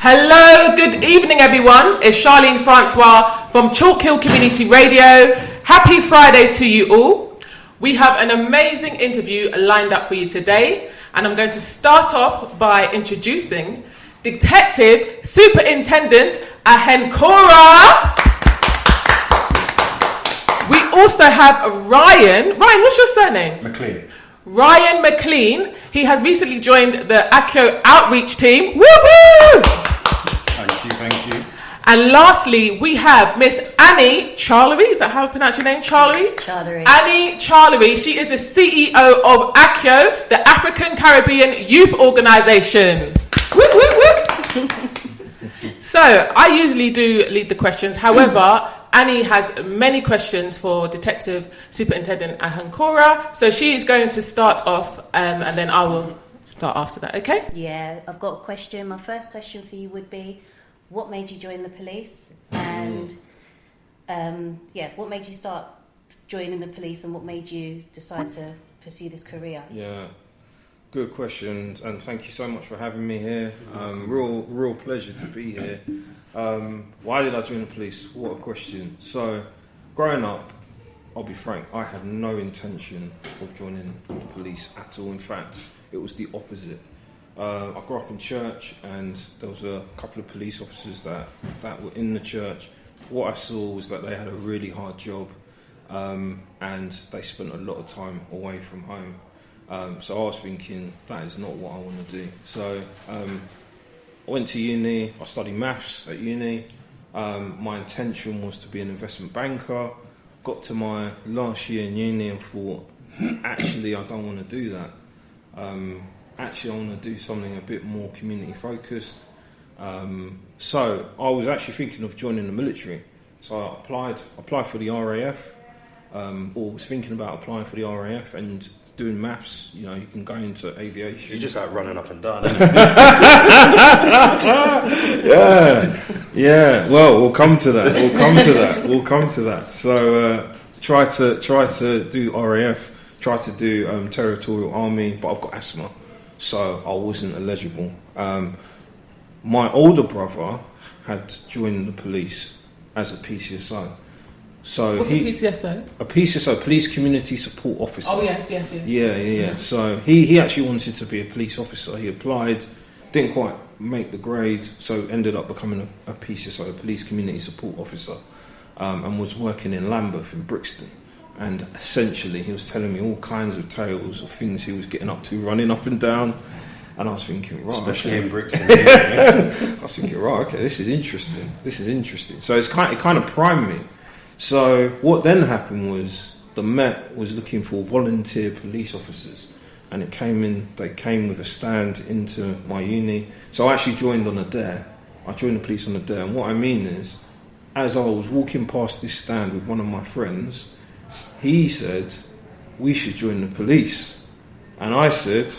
Hello, good evening everyone. It's Charlene Francois from Chalk Hill Community Radio. Happy Friday to you all. We have an amazing interview lined up for you today, and I'm going to start off by introducing Detective Superintendent Ahenkora. We also have Ryan. Ryan, what's your surname? McLean. Ryan McLean. He has recently joined the ACYO outreach team. Woo-hoo! Thank you. And lastly, we have Miss Annie Charlery. Is that how I pronounce your name? Charlery? Annie Charlery. She is the CEO of ACYO, the African Caribbean Youth Organization. Whoop, whoop, whoop. So, I usually do lead the questions. However, Annie has many questions for Detective Superintendent Ahenkora. So, she is going to start off, and then I will start after that, okay? Yeah, I've got a question. My first question for you would be, what made you join the police? And, what made you start joining the police, and what made you decide to pursue this career? Yeah, good questions, and thank you so much for having me here. Real pleasure to be here. Why did I join the police? What a question. So, growing up, I'll be frank, I had no intention of joining the police at all. In fact, it was the opposite. I grew up in church, and there was a couple of police officers that were in the church. What I saw was that they had a really hard job, and they spent a lot of time away from home. So I was thinking, that is not what I want to do. So I went to uni. I studied maths at uni. My intention was to be an investment banker. Got to my last year in uni and thought, actually, I don't want to do that. Actually, I want to do something a bit more community focused. So I was actually thinking of joining the military. So I applied for the RAF, or was thinking about applying for the RAF, and doing maths, you can go into aviation. You're just like running up and down, Yeah. Well, we'll come to that. So try to do RAF, try to do territorial army, but I've got asthma, so I wasn't eligible. My older brother had joined the police as a PCSO. So what's a PCSO? A PCSO, Police Community Support Officer. Oh, yes. Yeah. So he actually wanted to be a police officer. He applied, didn't quite make the grade, so ended up becoming a PCSO, a Police Community Support Officer, and was working in Lambeth in Brixton. And essentially, he was telling me all kinds of tales of things he was getting up to, running up and down. And I was thinking, right, especially in Brixton. I was thinking, right, okay, this is interesting. So it kind of primed me. So what then happened was the Met was looking for volunteer police officers, and they came with a stand into my uni. So I actually joined on a dare. I joined the police on a dare, and what I mean is, as I was walking past this stand with one of my friends, he said, we should join the police. And I said,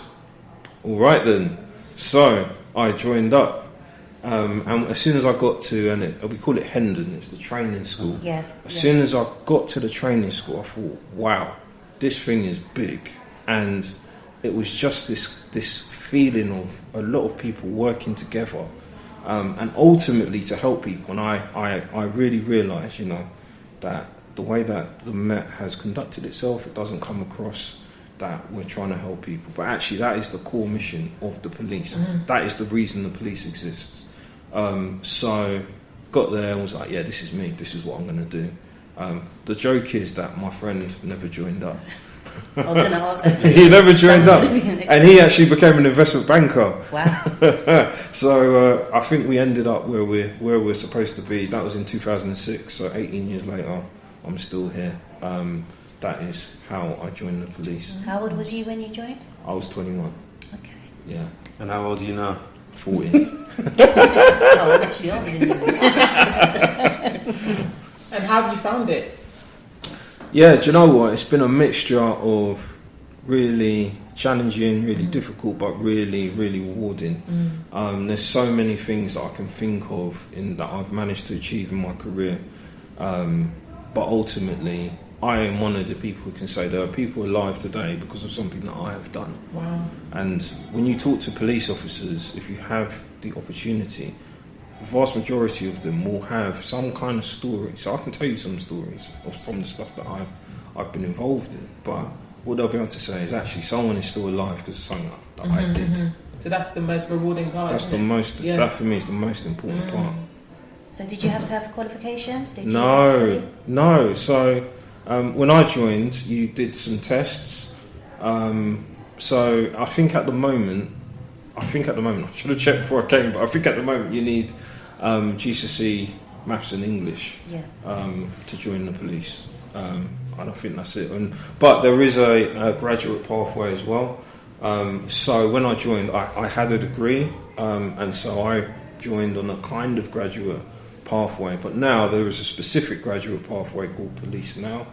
all right then. So I joined up. And as soon as I got to, we call it Hendon, it's the training school. As soon as I got to the training school, I thought, wow, this thing is big. And it was just this feeling of a lot of people working together, and ultimately to help people. And I really realised, that the way that the Met has conducted itself, it doesn't come across that we're trying to help people. But actually, that is the core mission of the police. That is the reason the police exists. So got there and was like, yeah, this is me. This is what I'm going to do. The joke is that my friend never joined up. I was going to ask that. He never joined up. And he actually became an investment banker. Wow. So I think we ended up where we're supposed to be. That was in 2006. So 18 years later, I'm still here. That is how I joined the police. How old was you when you joined? I was 21. Okay. Yeah. And how old are you now? 40. Oh, actually older than you. And how have you found it? Yeah, do you know what? It's been a mixture of really challenging, really difficult, but really, really rewarding. There's so many things that I can think of that I've managed to achieve in my career. But ultimately, I am one of the people who can say there are people alive today because of something that I have done. Wow. And when you talk to police officers, if you have the opportunity, the vast majority of them will have some kind of story. So I can tell you some stories of some of the stuff that I've been involved in, but what they'll be able to say is actually someone is still alive because of something that I did. So that's the most rewarding part. That's the most. Yeah. That for me is the most important part. So did you have to have qualifications? No. So when I joined, you did some tests. So I think at the moment, I should have checked before I came, but I think at the moment you need GCSE Maths and English to join the police. And I think that's it. But there is a graduate pathway as well. So when I joined, I had a degree, and so I joined on a kind of graduate pathway. But now there is a specific graduate pathway called Police Now.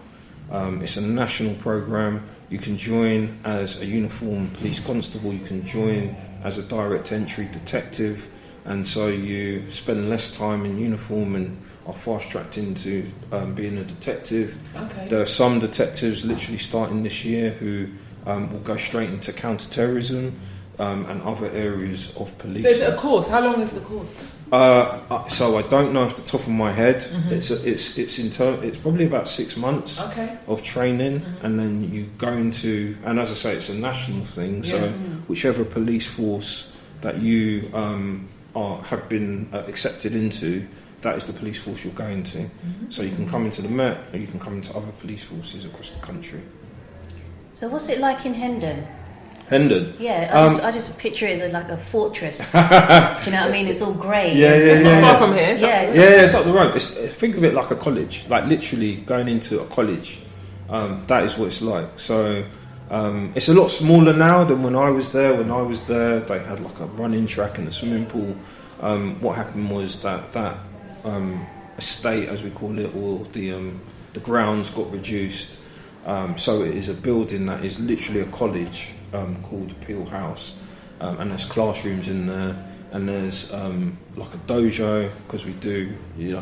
It's a national program. You can join as a uniformed police constable. You can join as a direct entry detective, and so you spend less time in uniform and are fast-tracked into being a detective. Okay. There are some detectives literally starting this year who will go straight into counter-terrorism and other areas of police. So is it a course? How long is the course? So I don't know off the top of my head. It's probably about 6 months of training, and then you go into, and as I say, it's a national thing. So whichever police force that you have been accepted into, that is the police force you're going to. So you can come into the Met, or you can come into other police forces across the country. So what's it like in Hendon? Hendon? Yeah, I just picture it like a fortress. Do you know what I mean? It's all grey. It's not far from here. It's up the road. Think of it like a college, like literally going into a college. That is what it's like. So it's a lot smaller now than when I was there. When I was there, they had like a running track and a swimming pool. What happened was that estate, as we call it, or the grounds got reduced. So it is a building that is literally a college called Peel House, and there's classrooms in there, and there's like a dojo because we do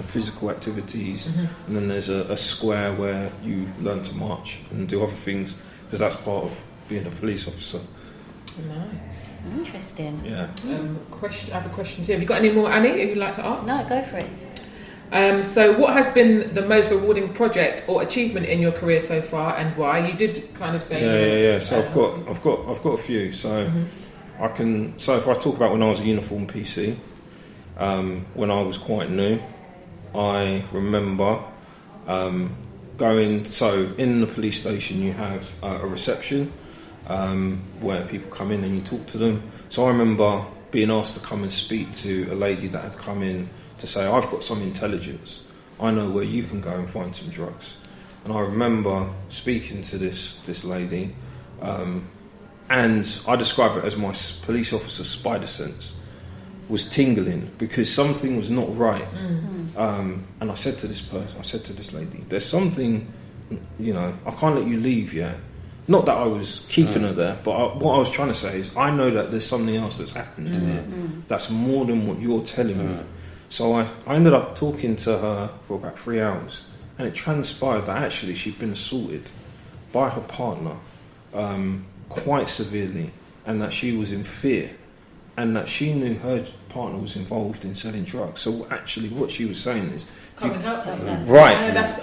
physical activities, and then there's a square where you learn to march and do other things because that's part of being a police officer. Nice, interesting. Yeah. I have a question here. Have you got any more, Annie? If you'd like to ask? No, go for it. So what has been the most rewarding project or achievement in your career so far, and why? You did kind of say So I've got a few. So I can. So if I talk about when I was a uniform PC, when I was quite new, I remember going. So in the police station, you have a reception where people come in and you talk to them. So I remember being asked to come and speak to a lady that had come in to say, I've got some intelligence, I know where you can go and find some drugs. And I remember speaking to this lady, and I describe it as my police officer spider sense was tingling because something was not right. And I said to this lady, there's something, I can't let you leave yet. Not that I was keeping her there, but what I was trying to say is I know that there's something else that's happened here that's more than what you're telling me. So I ended up talking to her for about 3 hours, and it transpired that actually she'd been assaulted by her partner quite severely, and that she was in fear, and that she knew her partner was involved in selling drugs. So actually what she was saying is... Come and help them. Right. Yeah, that's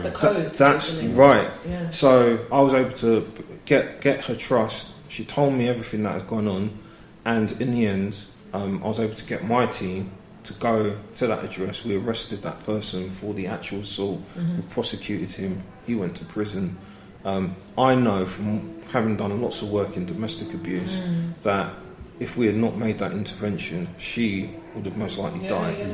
the code. That's right. Yeah. So I was able to get her trust. She told me everything that had gone on, and in the end, I was able to get my team to go to that address. We arrested that person for the actual assault. We prosecuted him. He went to prison. I know from having done lots of work in domestic abuse that if we had not made that intervention, she would have most likely died.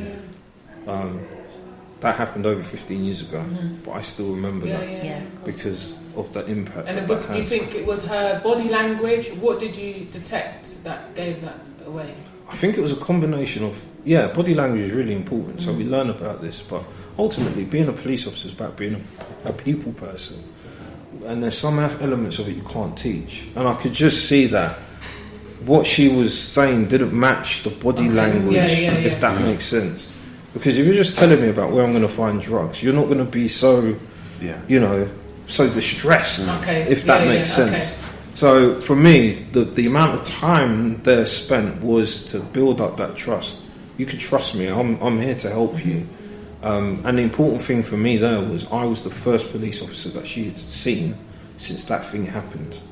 That happened over 15 years ago, but I still remember that because of the impact. And what do you think it was her body language? What did you detect that gave that away? I think it was a combination of, body language is really important, so we learn about this, but ultimately being a police officer is about being a people person, and there's some elements of it you can't teach, and I could just see that what she was saying didn't match the body language, if that makes sense. Because if you're just telling me about where I'm going to find drugs, you're not going to be so, so distressed, if that makes sense. So for me, the amount of time there spent was to build up that trust you can trust me. I'm here to help you. And the important thing for me there was I was the first police officer that she had seen since that thing happened.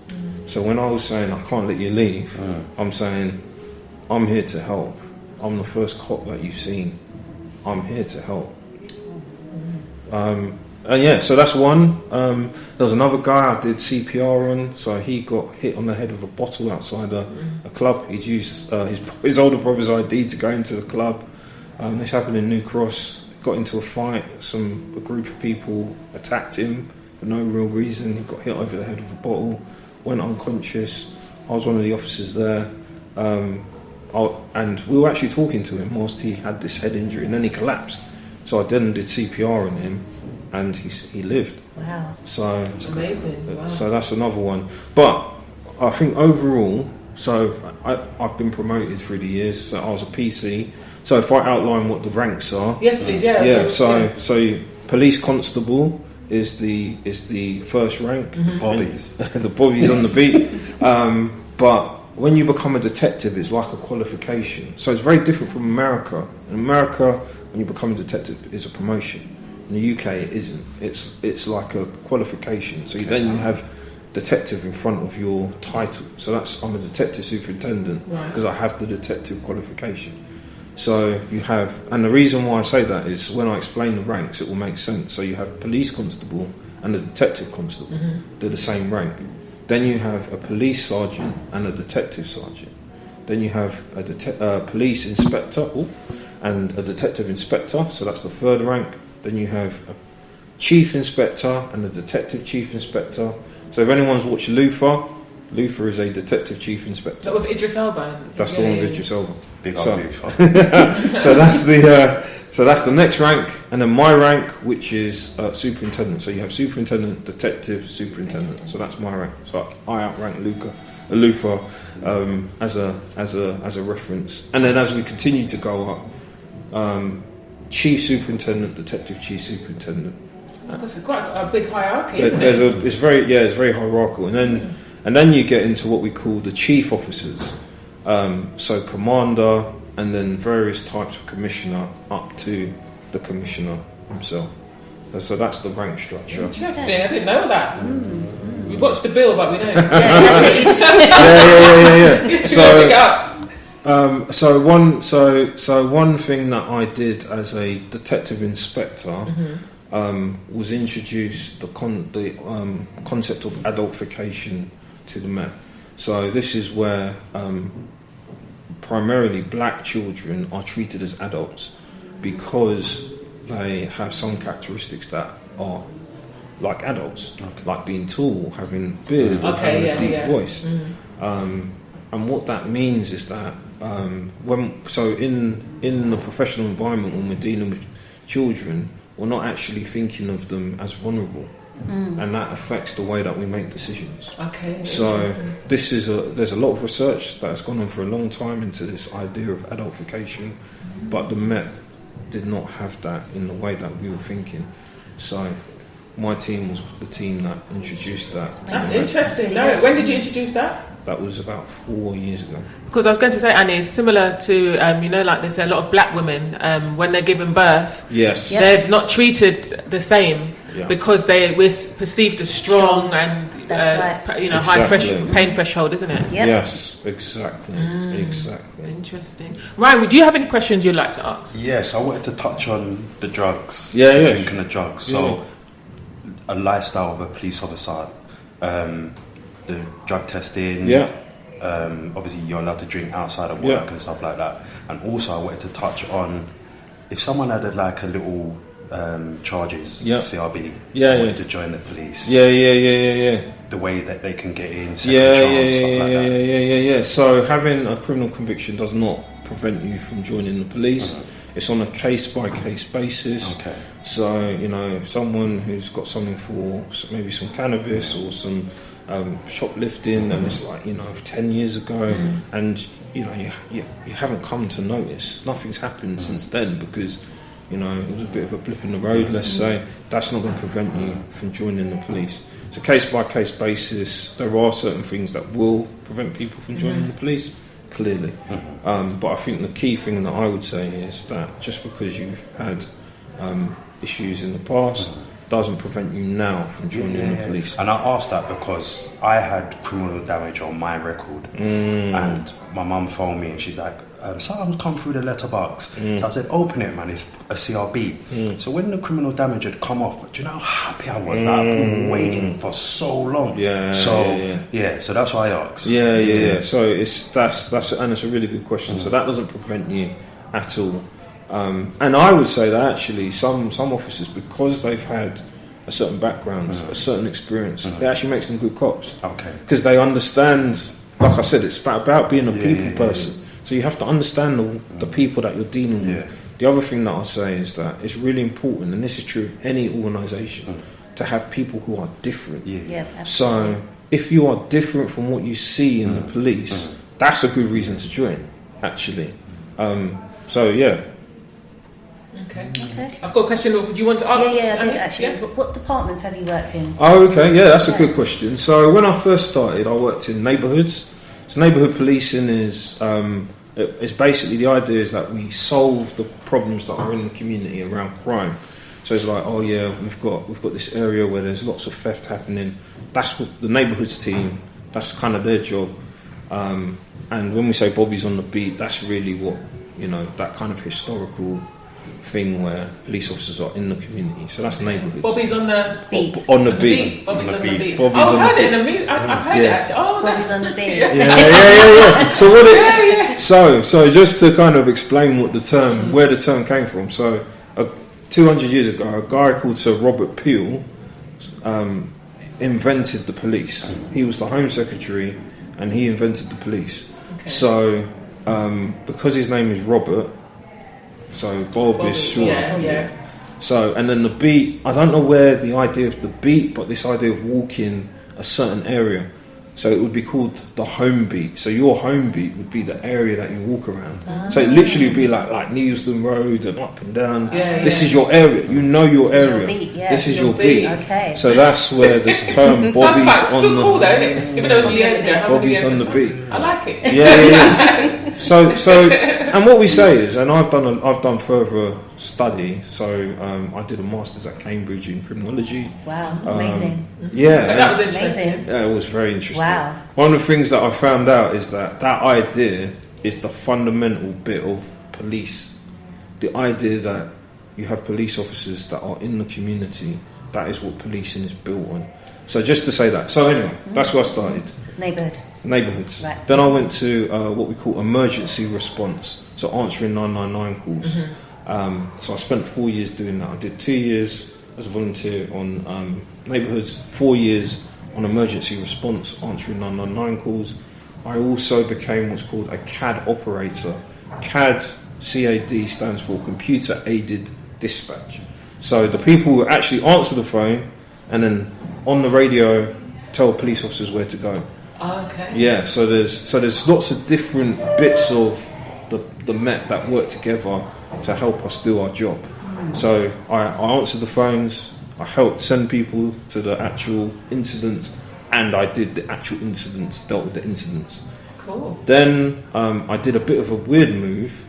So when I was saying I can't let you leave, I'm saying I'm here to help. I'm the first cop that you've seen. I'm here to help. And yeah, so that's one. There was another guy I did CPR on. So he got hit on the head with a bottle outside a club. He'd used his older brother's ID to go into the club. This happened in New Cross. Got into a fight. A group of people attacked him for no real reason. He got hit over the head with a bottle, went unconscious. I was one of the officers there. And we were actually talking to him whilst he had this head injury, and then he collapsed. So I then did CPR on him, and he lived. Wow. So amazing. Wow. So that's another one. But I think overall, so I've been promoted through the years. So I was a PC. So if I outline what the ranks are, yes, please. Yeah. Yeah. So police constable is the first rank. Bobbies. The bobbies on the beat. But when you become a detective, it's like a qualification. So it's very different from America. In America, when you become a detective, it's a promotion. In the UK, it isn't. It's like a qualification. So then you have detective in front of your title. So I'm a detective superintendent because I have the detective qualification. So you have, and the reason why I say that is when I explain the ranks, it will make sense. So you have police constable and a detective constable. They're the same rank. Then you have a police sergeant and a detective sergeant. Then you have a police inspector and a detective inspector, so that's the third rank. Then you have a chief inspector and a detective chief inspector. So if anyone's watched Luther is a detective chief inspector. Is that with Idris Elba? That's the one with Idris Elba. Big so, Luther. so that's the next rank, and then my rank, which is superintendent. So you have superintendent, detective, superintendent. So that's my rank. So I outrank Luther as a reference. And then as we continue to go up, chief superintendent, detective chief superintendent. That's quite a big hierarchy, isn't it? It's very hierarchical, and then you get into what we call the chief officers. So commander, and then various types of commissioner up to the commissioner himself. So that's the rank structure. Interesting, I didn't know that. We watched the bill, but we don't. So one thing that I did as a detective inspector was introduce the concept of adultification to the Met. So this is where primarily black children are treated as adults because they have some characteristics that are like adults, like being tall, having a beard, having a deep voice. And what that means is that in the professional environment, when we're dealing with children, we're not actually thinking of them as vulnerable. And that affects the way that we make decisions. So there's a lot of research that has gone on for a long time into this idea of adultification, but the Met did not have that in the way that we were thinking. So my team was the team that introduced that. That's interesting. No, when did you introduce that? That was about 4 years ago. Because I was going to say, Annie, it's similar to, like they say, a lot of black women, when they're giving birth, they're not treated the same because we're perceived as strong and, high pain threshold, isn't it? Yep. Yes, exactly. Exactly. Interesting. Ryan, do you have any questions you'd like to ask? Yes, I wanted to touch on the drugs. Drinking the drugs. So, a lifestyle of a police officer. The drug testing, obviously you're allowed to drink outside of work and stuff like that. And also I wanted to touch on if someone had a little charges, CRB, wanted to join the police. The ways that they can get in, stuff like that. So having a criminal conviction does not prevent you from joining the police. It's on a case-by-case basis. So, someone who's got something for maybe some cannabis or some shoplifting, and it's 10 years ago, and you haven't come to notice. Nothing's happened since then because it was a bit of a blip in the road, let's say. That's not going to prevent you from joining the police. It's a case-by-case basis. There are certain things that will prevent people from joining the police. clearly. But I think the key thing that I would say is that just because you've had issues in the past doesn't prevent you now from joining the police. And I asked that because I had criminal damage on my record, and my mum phoned me and she's like, something's come through the letterbox. So I said, open it, man, it's a CRB. So when the criminal damage had come off, do you know how happy I was? That I've been waiting for so long. So that's why I asked. So that's and it's a really good question. So that doesn't prevent you at all. And I would say that actually some officers, because they've had a certain background, a certain experience, it actually makes them good cops. Okay. Because they understand, like I said, it's about being a people person. So you have to understand the people that you're dealing with. The other thing that I'll say is that it's really important, and this is true of any organisation, to have people who are different. So if you are different from what you see in the police, that's a good reason to join, actually. Okay. I've got a question. Do you want to ask? Yeah, I did actually. Yeah? What departments have you worked in? Oh, okay. Yeah, that's a good question. So when I first started, I worked in neighbourhoods. So neighbourhood policing is it's basically the idea is that we solve the problems that are in the community around crime. So it's like, we've got this area where there's lots of theft happening. That's what the neighbourhoods team. That's kind of their job. And when we say Bobby's on the beat, that's really what that kind of historical thing where police officers are in the community. So that's neighbourhoods. Bobby's on the beat. On the beat. Bobby's on the beat. I've heard it in the music. I've heard it actually. Bobby's on the beat. Yeah. So what so just to kind of explain what where the term came from. So 200 years ago, a guy called Sir Robert Peel invented the police. He was the Home Secretary and he invented the police. Okay. So because his name is Robert, so Bob is short. So, and then the beat, I don't know where the idea of the beat, but this idea of walking a certain area. So it would be called the home beat. So your home beat would be the area that you walk around. So it literally would be like Neilsden Road and up and down. This is your area. You know your area. This is your beat. Okay. So that's where this term Bobby's on the cool though, isn't it? Even though it was years ago. Bobby's on the beat. I like it. Yeah. So and what we say is, and I've done further study. So I did a master's at Cambridge in criminology. Wow, amazing. That was interesting. Yeah, it was very interesting. Wow. One of the things that I found out is that idea is the fundamental bit of police. The idea that you have police officers that are in the community, that is what policing is built on. So just to say that. So anyway, that's where I started. Neighbourhoods. Right. Then I went to what we call emergency response, so answering 999 calls. So I spent 4 years doing that. I did 2 years as a volunteer on neighbourhoods, 4 years on emergency response, answering 999 calls. I also became what's called a CAD operator. CAD stands for Computer Aided Dispatch. So the people who actually answer the phone and then on the radio tell police officers where to go. Okay. Yeah, so there's lots of different bits of the Met that work together to help us do our job. So I answered the phones, I helped send people to the actual incidents, and I did the actual incidents, dealt with the incidents. Cool. Then I did a bit of a weird move.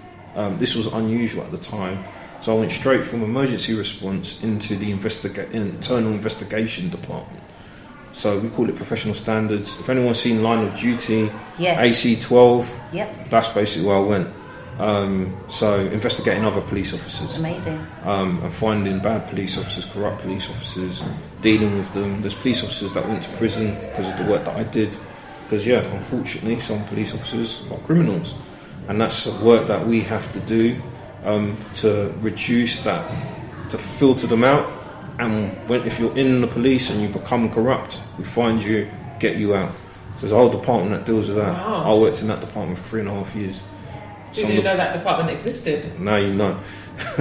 This was unusual at the time. So I went straight from emergency response into the internal investigation department. So we call it professional standards. If anyone's seen Line of Duty, AC12, that's basically where I went. So investigating other police officers. Amazing. And finding bad police officers, corrupt police officers, dealing with them. There's police officers that went to prison because of the work that I did. Because unfortunately some police officers are criminals. And that's the work that we have to do to reduce that, to filter them out. And if you're in the police and you become corrupt, we find you, get you out. There's a whole department that deals with that. Wow. I worked in that department for 3.5 years. Did you know that department existed? Now you know.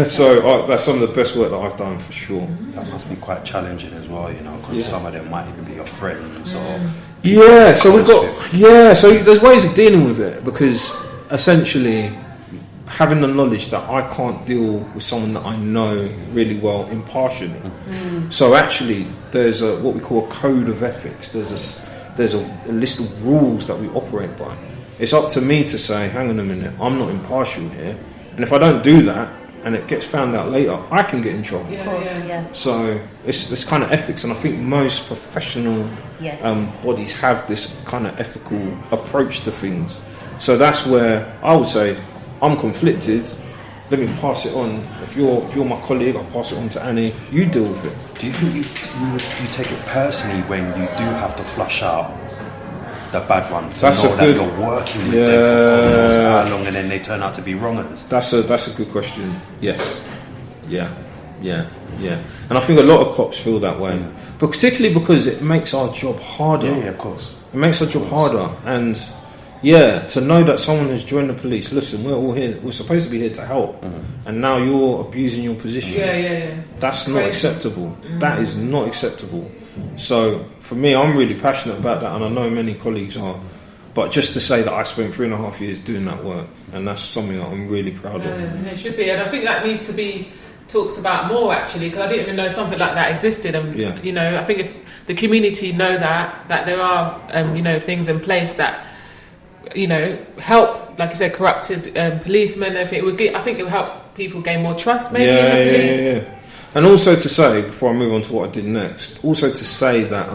So that's some of the best work that I've done for sure. That must be quite challenging as well, because some of them might even be your friends. So there's ways of dealing with it, because essentially having the knowledge that I can't deal with someone that I know really well impartially. So actually there's what we call a code of ethics. There's a list of rules that we operate by. it's up to me to say, hang on a minute, I'm not impartial here. And if I don't do that, and it gets found out later, I can get in trouble. Of course, yeah. So it's this kind of ethics, and I think most professional bodies have this kind of ethical approach to things. So that's where I would say, I'm conflicted, let me pass it on. If you're my colleague, I'll pass it on to Annie. You deal with it. Do you think you take it personally when you do have to flush out the bad ones? That's that you're working with them for God knows how long, and then they turn out to be wrong uns? That's a good question. Yes. Yeah. And I think a lot of cops feel that way, but particularly because it makes our job harder. Yeah, of course. It makes our job harder, and to know that someone has joined the police. Listen, we're all here. We're supposed to be here to help, and now you're abusing your position. That's not acceptable. That is not acceptable. So for me, I'm really passionate about that, and I know many colleagues are. But just to say that I spent 3.5 years doing that work, and that's something that I'm really proud of. It should be, and I think that needs to be talked about more, actually, because I didn't even know something like that existed. And I think if the community know that there are things in place that help, like you said, corrupted policemen. I think it will help people gain more trust, maybe. In the police. Yeah. And also to say, before I move on to what I did next, also to say that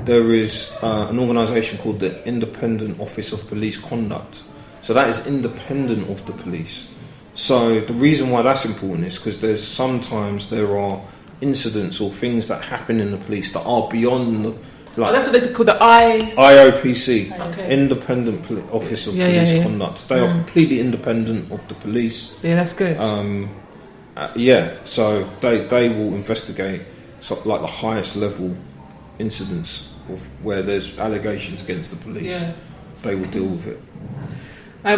there is an organisation called the Independent Office of Police Conduct. So that is independent of the police. So the reason why that's important is because sometimes there are incidents or things that happen in the police that are beyond the... that's what they call the IOPC, Independent Office of Police Conduct. They are completely independent of the police. Yeah, that's good. So they will investigate like the highest level incidents of where there's allegations against the police. They will deal with it.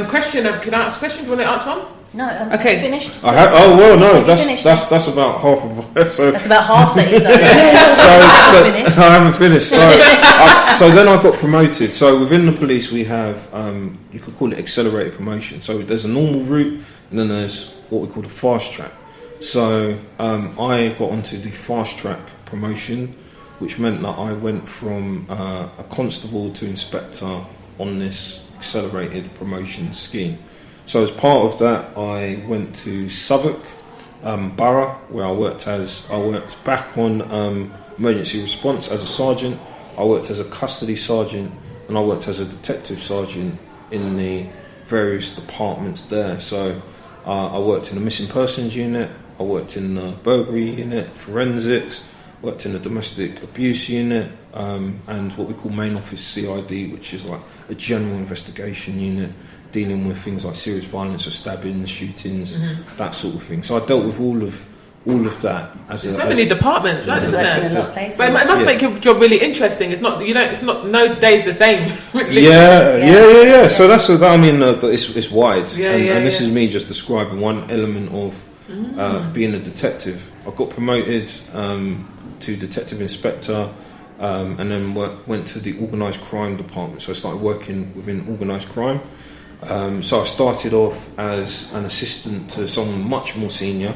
Question. Can I ask a question? Do you want to ask one? No. Okay. Finished. That's about half of it. So that's about half that he's done. I haven't finished. So then I got promoted. So within the police we have you could call it accelerated promotion. So there's a normal route, and then there's what we call the fast track. So I got onto the fast track promotion, which meant that I went from a constable to inspector on this accelerated promotion scheme. So as part of that, I went to Southwark Borough, where I worked back on emergency response as a sergeant. I worked as a custody sergeant, and I worked as a detective sergeant in the various departments there. So I worked in the missing persons unit, I worked in the burglary unit, forensics, worked in the domestic abuse unit, and what we call main office CID, which is like a general investigation unit dealing with things like serious violence, or stabbings, shootings, that sort of thing. So I dealt with all of that. There's so many departments, isn't there? But it must make your job really interesting. It's not no day's the same. Yeah. So that's it's wide, and this is me just describing one element of being a detective. I got promoted to detective inspector, and then went to the organised crime department. So I started working within organised crime. So I started off as an assistant to someone much more senior.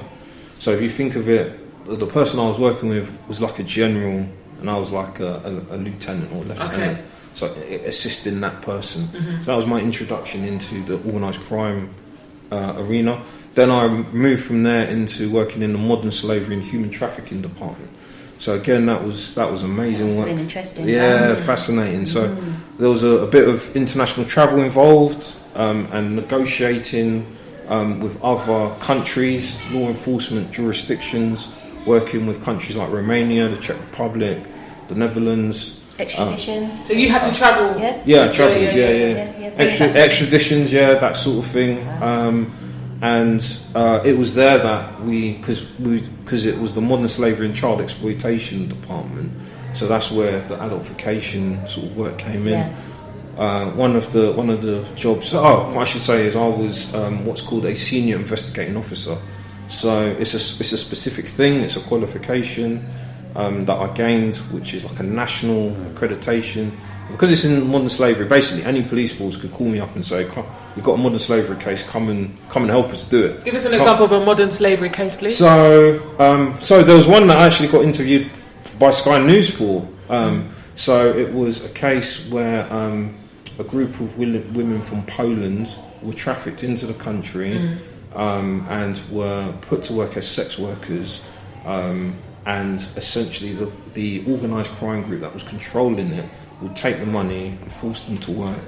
So if you think of it, the person I was working with was like a general, and I was like a lieutenant or lieutenant. So assisting that person. So that was my introduction into the organised crime arena. Then I moved from there into working in the modern slavery and human trafficking department. So again, that was amazing work. Been interesting. Yeah, fascinating. So there was a bit of international travel involved, and negotiating with other countries, law enforcement jurisdictions, working with countries like Romania, the Czech Republic, the Netherlands. Extraditions. So you had to travel? Yeah, travel. Yeah. Extraditions, that sort of thing. And it was there that because it was the modern slavery and child exploitation department, so that's where the adultification sort of work came in. One of the jobs, what I should say is I was what's called a senior investigating officer. So it's a specific thing. It's a qualification that I gained, which is like a national accreditation. Because it's in modern slavery, basically any police force could call me up and say, "We've got a modern slavery case. Come and help us do it." Give us an example of a modern slavery case, please. So there was one that I actually got interviewed by Sky News for. So it was a case where a group of women from Poland were trafficked into the country and were put to work as sex workers, and essentially the organised crime group that was controlling it would take the money and force them to work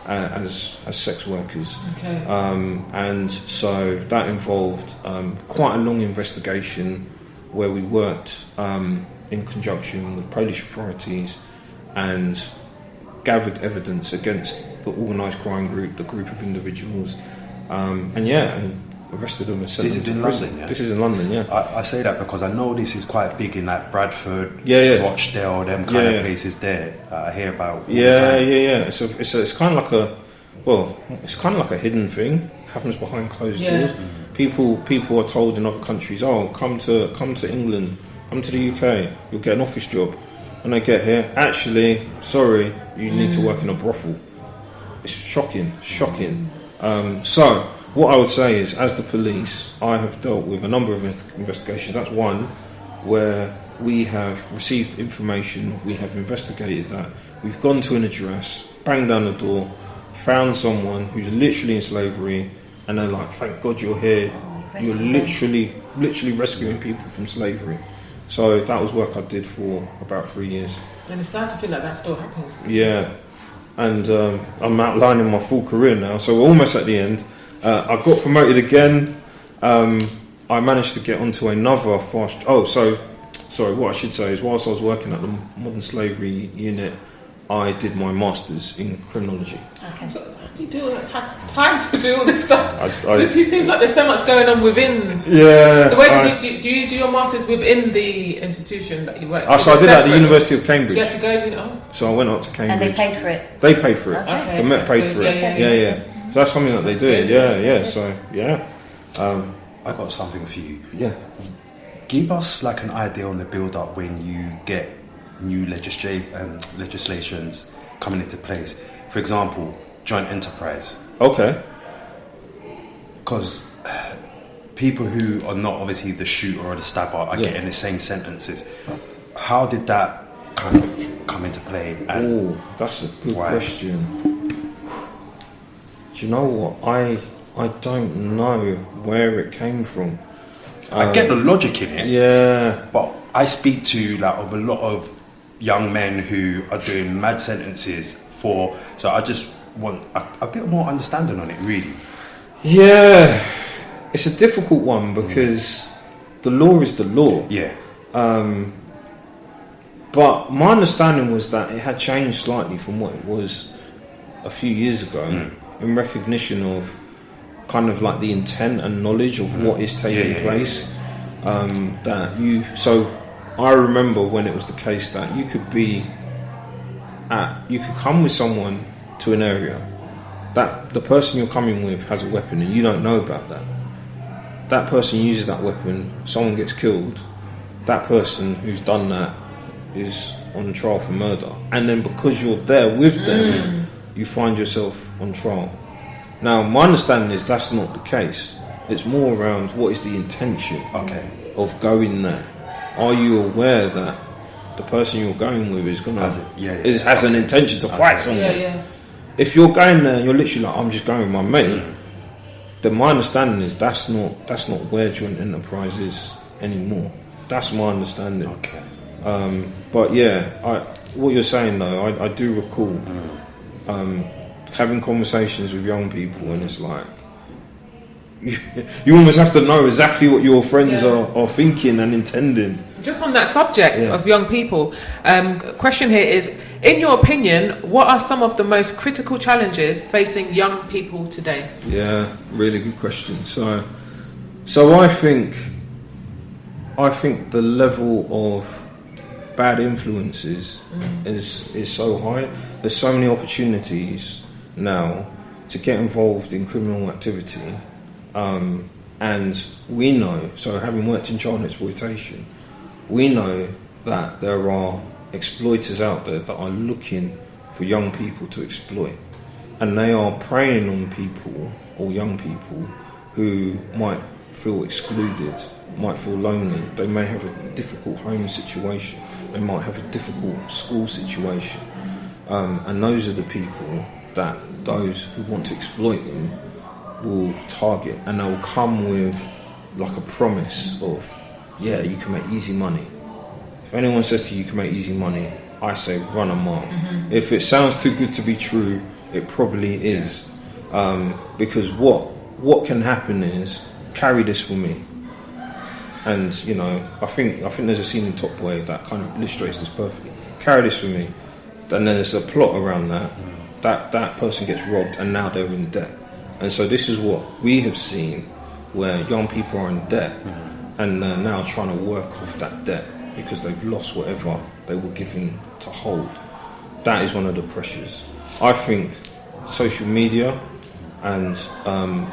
as sex workers. Okay. And so that involved quite a long investigation where we worked in conjunction with Polish authorities and gathered evidence against the organised crime group, the group of individuals, and arrested them and sent them to prison. London, yeah? This is in London, yeah. I say that because I know this is quite big in like Bradford, Rochdale, them kind of places there. I hear about. Yeah. It's kind of like a hidden thing. It happens behind closed doors. People are told in other countries, "Oh, come to England, come to the UK, you'll get an office job." When they get here, actually, sorry, you need to work in a brothel. It's shocking. So, what I would say is, as the police, I have dealt with a number of investigations. That's one where we have received information, we have investigated that, we've gone to an address, banged down the door, found someone who's literally in slavery, and they're like, "Thank God you're here. You're literally rescuing people from slavery." So that was work I did for about 3 years. And it's sad to feel like that still happens. Yeah, and I'm outlining my full career now, so we're almost at the end. I got promoted again. I managed to get onto another what I should say is, whilst I was working at the Modern Slavery Unit, I did my Masters in Criminology. Okay. How do you have time to do all this stuff? It seems like there's so much going on within. Yeah. So where do you do your Masters within the institution that you work? So I did it at the University of Cambridge. You had to go, So I went up to Cambridge. And they paid for it? They paid for it. Okay. The Met paid for it. Yeah. So that's something that they do. Yeah. So, yeah. I got something for you. Yeah. Give us like an idea on the build-up when you get new legislations coming into place. For example, joint enterprise. Okay. Because people who are not obviously the shooter or the stabber are getting the same sentences. How did that kind of come into play? Oh, that's a good question. Do you know what? I don't know where it came from. I get the logic in it. Yeah. But I speak to a lot of young men who are doing mad sentences so I just want a bit more understanding on it, really. Yeah. It's a difficult one because the law is the law. Yeah. But my understanding was that it had changed slightly from what it was a few years ago in recognition of kind of like the intent and knowledge of what is taking place. So I remember when it was the case that you could come with someone to an area that the person you're coming with has a weapon and you don't know about that. That person uses that weapon, someone gets killed, that person who's done that is on trial for murder. And then because you're there with them, you find yourself on trial. Now, my understanding is that's not the case. It's more around what is the intention of going there. Are you aware that the person you're going with is going to has an intention to fight someone? Yeah. If you're going there and you're literally like, I'm just going with my mate, then my understanding is that's not where joint enterprise is anymore. That's my understanding. Okay. But yeah, what you're saying though, I do recall having conversations with young people, and it's like you almost have to know exactly what your friends are thinking and intending. Just on that subject of young people, question here is, in your opinion, what are some of the most critical challenges facing young people today? Yeah, really good question. So I think the level of bad influences is so high. There's so many opportunities now to get involved in criminal activity, and we know, so having worked in child exploitation, we know that there are exploiters out there that are looking for young people to exploit, and they are preying on people or young people who might feel excluded, might feel lonely. They may have a difficult home situation, they might have a difficult school situation, and those are the people that those who want to exploit them will target, and they'll come with like a promise of, yeah, you can make easy money. If anyone says to you can make easy money, I say run a mile. If it sounds too good to be true, it probably is. Because what can happen is, carry this for me. And I think there's a scene in Top Boy that kind of illustrates this perfectly. Carry this for me. And then there's a plot around that person gets robbed and now they're in debt. And so this is what we have seen, where young people are in debt and they're now trying to work off that debt because they've lost whatever they were given to hold. That is one of the pressures. I think social media and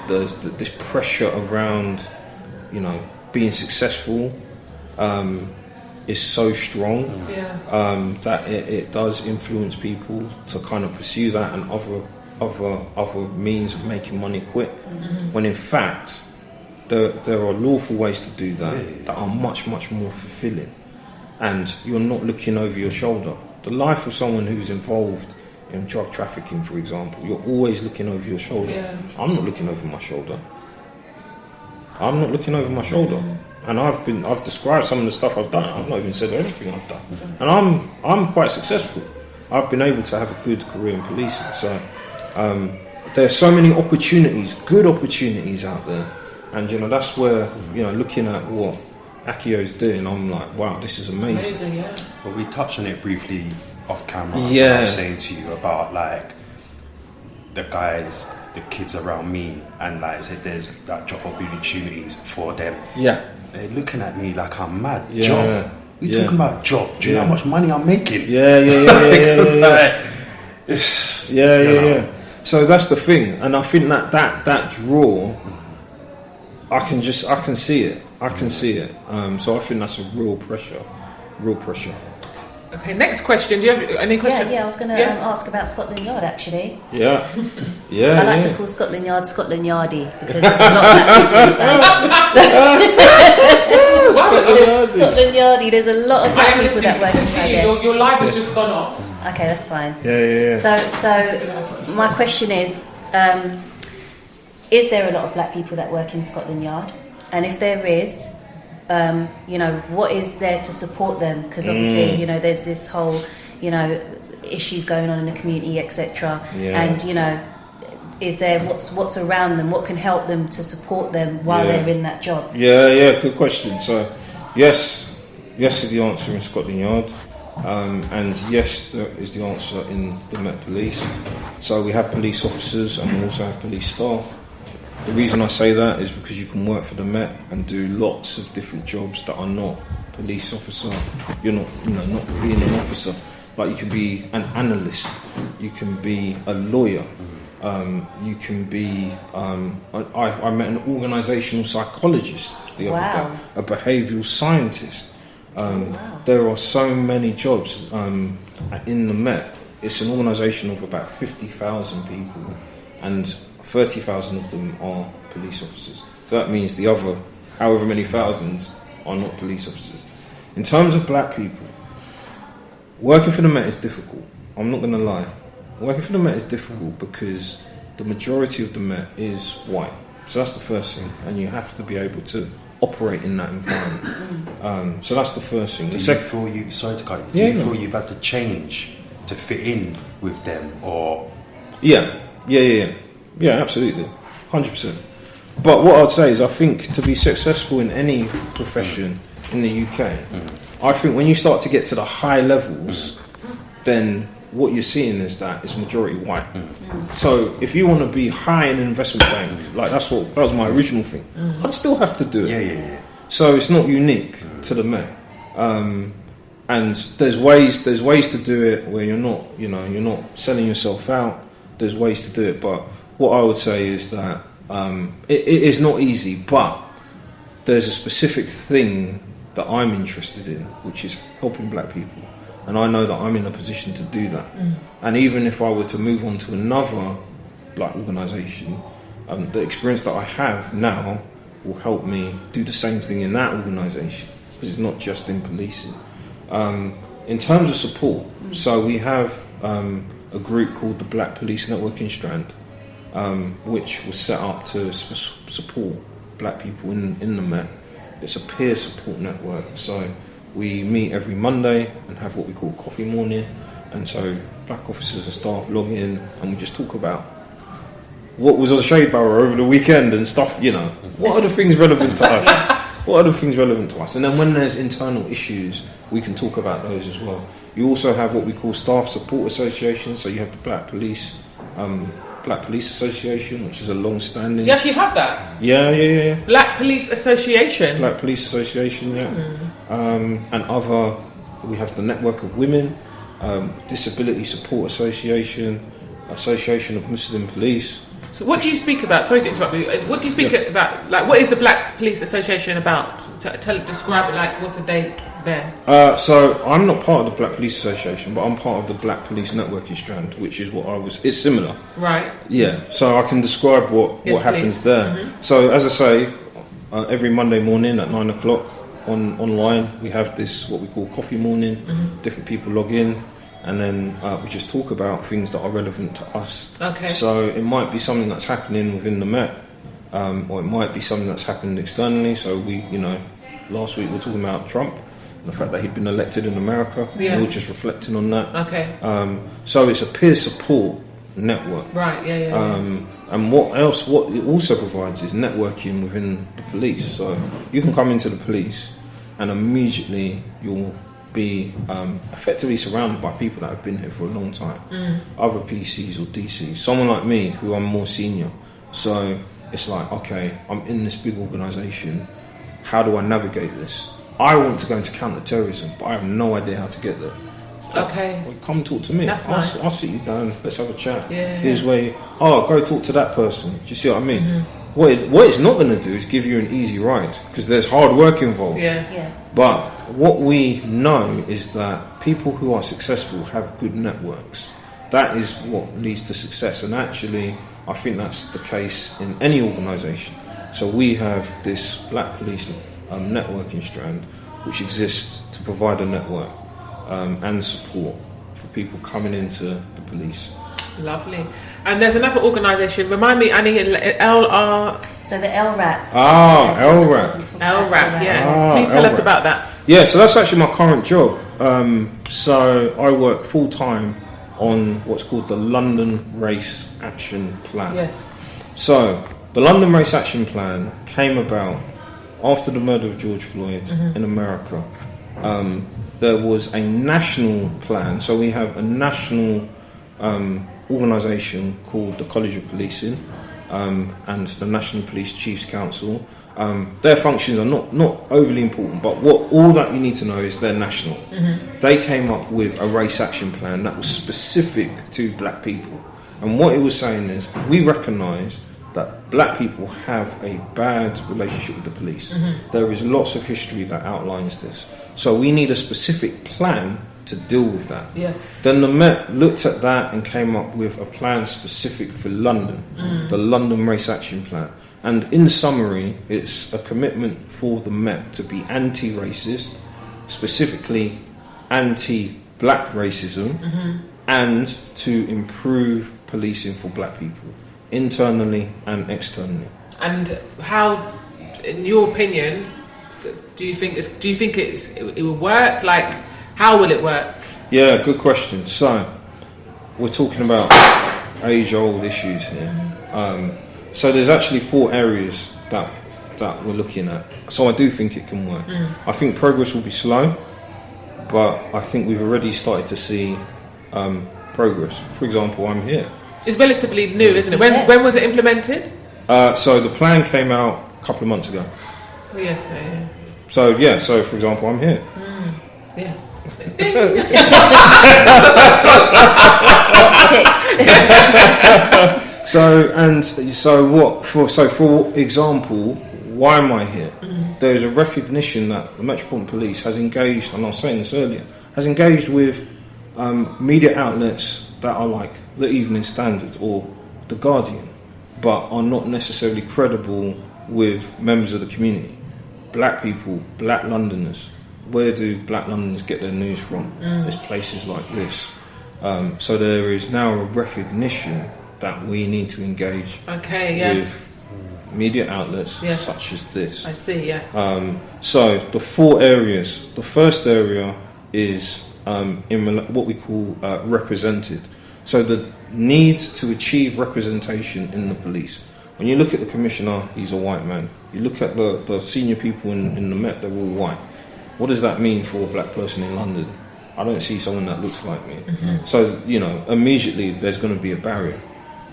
there's this pressure around, being successful is so strong that it does influence people to kind of pursue that and other means of making money quick. When in fact there are lawful ways to do that that are much, much more fulfilling, and you're not looking over your shoulder. The life of someone who's involved in drug trafficking, for example, you're always looking over your shoulder. I'm not looking over my shoulder. And I've described some of the stuff I've done. I've not even said everything I've done. And I'm quite successful. I've been able to have a good career in policing. So there's so many opportunities, good opportunities out there. And that's where, looking at what ACYO is doing, I'm like, wow, this is amazing. Well, we touched on it briefly off camera. Yeah. I was saying to you about like the kids around me, and like I said, there's that job opportunities for them. Yeah. They're looking at me like I'm mad. Yeah. Job? We're talking about job. Do you know how much money I'm making? Yeah. So that's the thing, and I think that draw, I can see it. So I think that's a real pressure. Okay, next question. Do you have any question? Yeah, I was going to ask about Scotland Yard, actually. Yeah. I like to call Scotland Yard Scotland Yardy, because there's a lot of black people inside. Scotland Yardy, there's a lot of black people that work inside there. Your life has just gone off. Okay, that's fine. Yeah. So my question is there a lot of black people that work in Scotland Yard? And if there is, what is there to support them? Because obviously, there's this whole, issues going on in the community, etc. And is there what's around them? What can help them to support them while they're in that job? Yeah. Good question. So, yes is the answer in Scotland Yard, and yes is the answer in the Met Police. So we have police officers and we also have police staff. The reason I say that is because you can work for the Met and do lots of different jobs that are not police officer. You're not, not being an officer. Like you can be an analyst, you can be a lawyer, you can be. I met an organisational psychologist the other day, a behavioural scientist. There are so many jobs in the Met. It's an organisation of about 50,000 people, and 30,000 of them are police officers. So that means the other, however many thousands, are not police officers. In terms of black people, working for the Met is difficult. I'm not going to lie. Working for the Met is difficult because the majority of the Met is white. So that's the first thing, and you have to be able to operate in that environment. So that's the first thing. Do you feel you've had to change to fit in with them, or? Yeah, absolutely, 100%. But what I'd say is, I think to be successful in any profession in the UK, I think when you start to get to the high levels, then what you're seeing is that it's majority white. So if you want to be high in an investment bank, like that was my original thing, I'd still have to do it. Yeah. So it's not unique to the Met. And there's ways to do it where you're not selling yourself out. There's ways to do it, but what I would say is that it is not easy, but there's a specific thing that I'm interested in, which is helping black people, and I know that I'm in a position to do that. And even if I were to move on to another organisation, the experience that I have now will help me do the same thing in that organisation, because it's not just in policing. In terms of support, so we have a group called the Black Police Networking Strand, which was set up to support black people in the Met. It's a peer support network. So we meet every Monday and have what we call coffee morning. And so black officers and staff log in and we just talk about what was on the shade barrow over the weekend and stuff, What are the things relevant to us? And then when there's internal issues, we can talk about those as well. You also have what we call Staff Support Association. So you have the Black Police Association, which is a long-standing... You actually have that? Yeah. Black Police Association? Black Police Association, yeah. We have the Network of Women, Disability Support Association, Association of Muslim Police. So what do you speak about? Sorry to interrupt you. What do you speak about? Like, what is the Black Police Association about? Describe it, like, what's the day there? So I'm not part of the Black Police Association, but I'm part of the Black Police Networking Strand, which is what it's similar. Right. Yeah, so I can describe what happens there. Mm-hmm. So as I say, every Monday morning at 9 o'clock online, we have this, what we call coffee morning. Mm-hmm. Different people log in. And then we just talk about things that are relevant to us. Okay. So it might be something that's happening within the Met, or it might be something that's happening externally. So last week we were talking about Trump, and the fact that he'd been elected in America. Yeah. We were just reflecting on that. Okay. So it's a peer support network. Right. Yeah. And what it also provides is networking within the police. So you can come into the police, and immediately you'll be effectively surrounded by people that have been here for a long time, other PCs or DCs, someone like me who I'm more senior. So it's like, okay, I'm in this big organisation, how do I navigate this? I want to go into counter-terrorism, but I have no idea how to get there. Okay. Well, come talk to me. That's nice. I'll sit you down, let's have a chat. Yeah. Here's where go talk to that person. Do you see what I mean? Mm-hmm. What it's not going to do is give you an easy ride, because there's hard work involved. Yeah. But what we know is that people who are successful have good networks. That is what leads to success. And actually, I think that's the case in any organisation. So we have this Black Police networking strand, which exists to provide a network and support for people coming into the police. Lovely. And there's another organisation, remind me, Annie, LR... So the LRAP. LRAP, yeah. Please tell us about that. Yeah, so that's actually my current job. So I work full-time on what's called the London Race Action Plan. Yes. So the London Race Action Plan came about after the murder of George Floyd in America. There was a national plan. So we have a national organisation called the College of Policing and the National Police Chiefs Council. Their functions are not overly important, but all that you need to know is they're national. Mm-hmm. They came up with a race action plan that was specific to black people. And what it was saying is, we recognise that black people have a bad relationship with the police. Mm-hmm. There is lots of history that outlines this. So we need a specific plan to deal with that. Yes. Then the Met looked at that and came up with a plan specific for London, the London Race Action Plan. And in summary, it's a commitment for the Met to be anti-racist, specifically anti-black racism, and to improve policing for black people, internally and externally. And how, in your opinion, do you think it will work? Like, how will it work? Yeah, good question. So, we're talking about age-old issues here. So there's actually 4 areas that we're looking at. So I do think it can work. I think progress will be slow, but I think we've already started to see progress. For example, I'm here. It's relatively new, isn't it? When was it implemented? So the plan came out a couple of months ago. Oh, yes, yeah. So for example, I'm here. Yeah. For example, why am I here? There is a recognition that the Metropolitan Police has engaged, and I was saying this earlier, has engaged with media outlets that are like the Evening Standard or the Guardian, but are not necessarily credible with members of the community. Black people, black Londoners. Where do black Londoners get their news from? There's places like this. So there is now a recognition that we need to engage with media outlets such as this. I see, yes. So the 4 areas. The first area is in what we call represented. So the need to achieve representation in the police. When you look at the commissioner, he's a white man. You look at the senior people in the Met, they're all white. What does that mean for a black person in London? I don't see someone that looks like me. So, immediately there's going to be a barrier,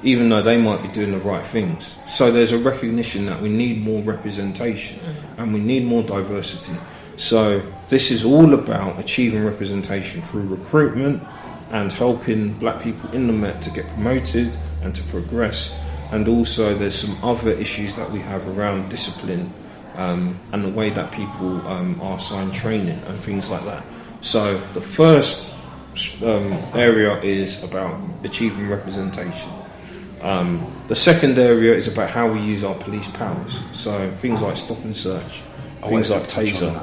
even though they might be doing the right things. So there's a recognition that we need more representation and we need more diversity. So this is all about achieving representation through recruitment and helping black people in the Met to get promoted and to progress. And also there's some other issues that we have around discipline and the way that people are assigned training and things like that. So the first area is about achieving representation. The second area is about how we use our police powers. So things like stop and search, things like taser.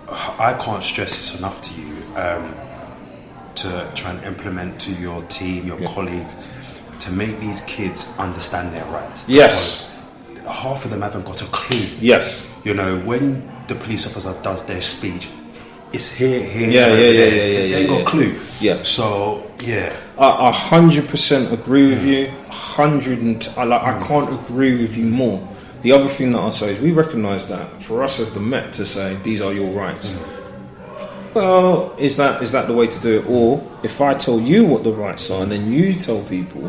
I can't stress this enough to you to try and implement to your team, your colleagues, to make these kids understand their rights. Yes. Because half of them haven't got a clue. Yes. When the police officer does their speech, it's here. They ain't got a clue. Yeah. So, yeah. I 100% agree with you. I can't agree with you more. The other thing that I'll say is we recognise that for us as the Met to say these are your rights. Well, is that the way to do it? Or if I tell you what the rights are and then you tell people,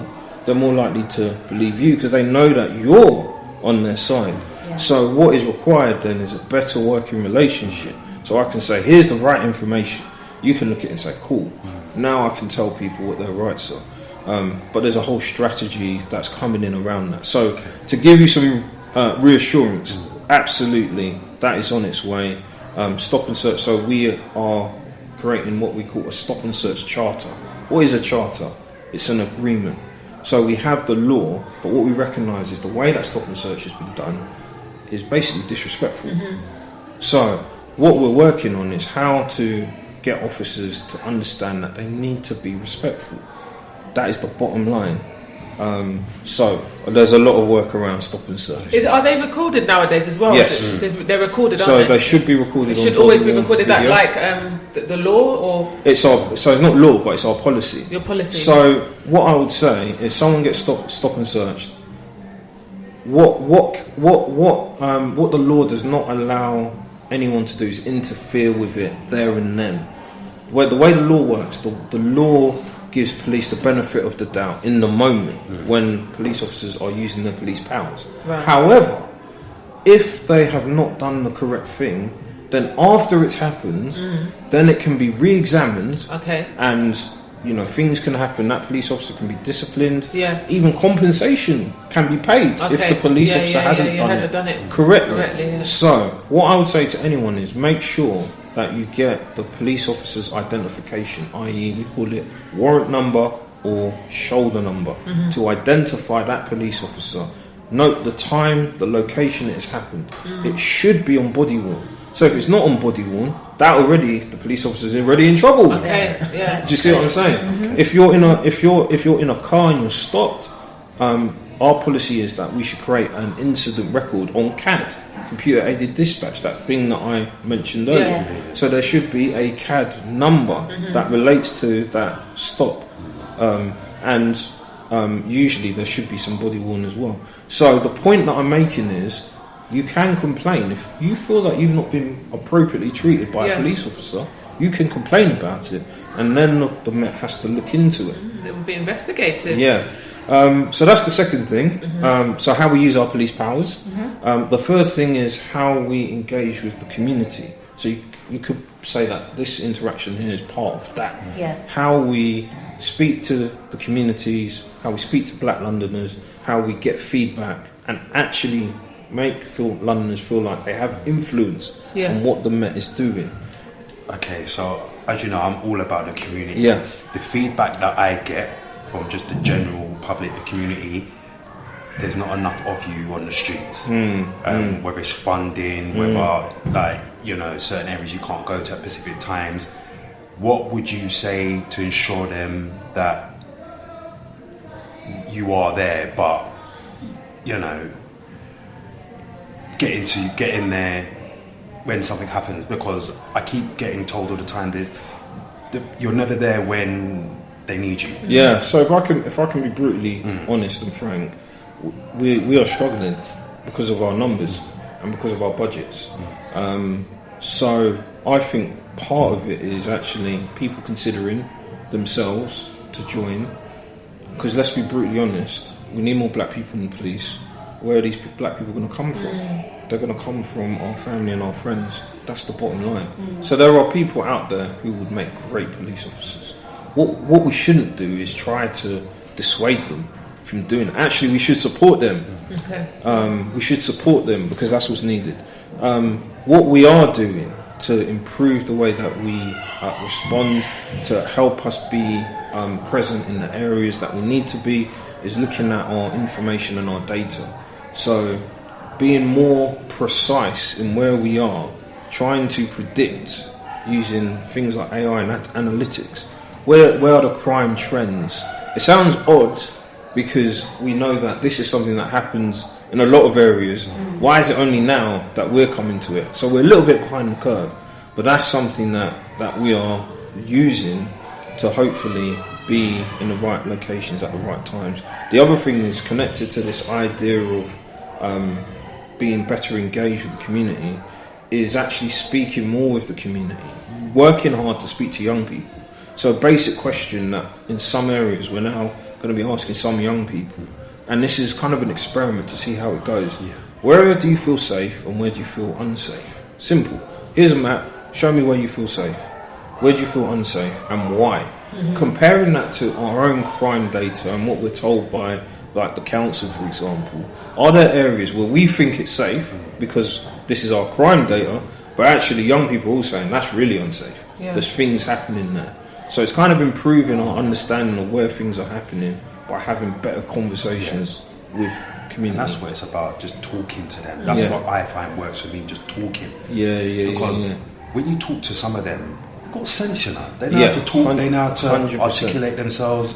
they're more likely to believe you because they know that you're on their side. Yeah. So what is required then is a better working relationship. So I can say, here's the right information. You can look at it and say, cool. Now I can tell people what their rights are. But there's a whole strategy that's coming in around that. So to give you some reassurance, absolutely, that is on its way. Stop and search. So we are creating what we call a stop and search charter. What is a charter? It's an agreement. So we have the law, but what we recognise is the way that stop and search has been done is basically disrespectful. So what we're working on is how to get officers to understand that they need to be respectful. That is the bottom line. So there's a lot of work around stop and search. Are they recorded nowadays as well? Yes. They're recorded, aren't so they should be recorded. They should always be recorded. Is that like the law or? It's not law, but it's our policy. Your policy. So what I would say is, someone gets stop and searched. What the law does not allow anyone to do is interfere with it there and then. The way the law works, the law gives police the benefit of the doubt in the moment when police officers are using their police powers. Right. However, if they have not done the correct thing, then after it happens, then it can be re-examined. Okay. And things can happen. That police officer can be disciplined. Yeah. Even compensation can be paid if the police officer hasn't done it correctly. Yeah. So what I would say to anyone is, make sure that you get the police officer's identification, i.e. we call it warrant number or shoulder number, to identify that police officer. Note the time, the location it has happened. It should be on body worn. So if it's not on body worn, the police officer's already in trouble. Okay, yeah. Do you see what I'm saying? If you're in a car and you're stopped, our policy is that we should create an incident record on CAD, computer aided dispatch, that thing that I mentioned earlier. Yes. So there should be a CAD number that relates to that stop, and usually there should be some body worn as well. So the point that I'm making is, you can complain if you feel that you've not been appropriately treated by a police officer. You can complain about it, and then the Met has to look into it. It will be investigated. Yeah. So that's the second thing. So how we use our police powers. The third thing is how we engage with the community. So you could say that this interaction here is part of that. Yeah. How we speak to the communities, how we speak to black Londoners, how we get feedback and actually make Londoners feel like they have influence on what the Met is doing. Okay, so as you know, I'm all about the community. Yeah. The feedback that I get from just the general public, the community, there's not enough of you on the streets. Whether it's funding, whether certain areas you can't go to at specific times. what would you say to ensure them that you are there, but get in there when something happens? Because I keep getting told all the time you're never there when they need you. Yeah. So if I can be brutally honest and frank, we are struggling because of our numbers and because of our budgets. So I think part of it is actually people considering themselves to join. Because let's be brutally honest, we need more black people in the police. Where are these black people going to come from? They're going to come from our family and our friends. That's the bottom line. So there are people out there who would make great police officers. What we shouldn't do is try to dissuade them from doing it. Actually, we should support them. Okay. We should support them because that's what's needed. What we are doing to improve the way that we respond, to help us be present in the areas that we need to be, is looking at our information and our data. So being more precise in where we are, trying to predict using things like AI and analytics. Where are the crime trends? It sounds odd because we know that this is something that happens in a lot of areas. Why is it only now that we're coming to it? So we're a little bit behind the curve, but that's something that we are using to hopefully be in the right locations at the right times. The other thing is connected to this idea of being better engaged with the community, is actually speaking more with the community, working hard to speak to young people. So a basic question that in some areas we're now going to be asking some young people, and this is kind of an experiment to see how it goes. Where do you feel safe and where do you feel unsafe? Simple. Here's a map. Show me where you feel safe. Where do you feel unsafe and why? Comparing that to our own crime data and what we're told by like the council, for example, are there areas where we think it's safe because this is our crime data, but actually young people are all saying that's really unsafe. There's things happening there. So it's kind of improving our understanding of where things are happening by having better conversations with community. And that's what it's about, just talking to them. That's what I find works for me, just talking. Because when you talk to some of them, they've got sense, They know how to talk, they know how to 100%. Articulate themselves,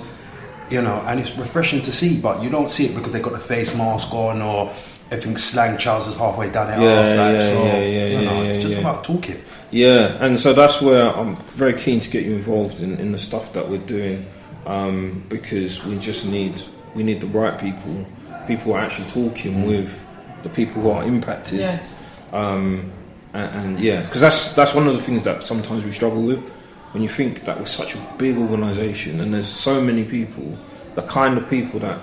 and it's refreshing to see, but you don't see it because they've got the face mask on or everything's slang trousers halfway down their arse. It's just about talking. Yeah, and so that's where I'm very keen to get you involved in the stuff that we're doing, because we need the right people who are actually talking with the people who are impacted. Because that's one of the things that sometimes we struggle with. When you think that we're such a big organisation and there's so many people, the kind of people that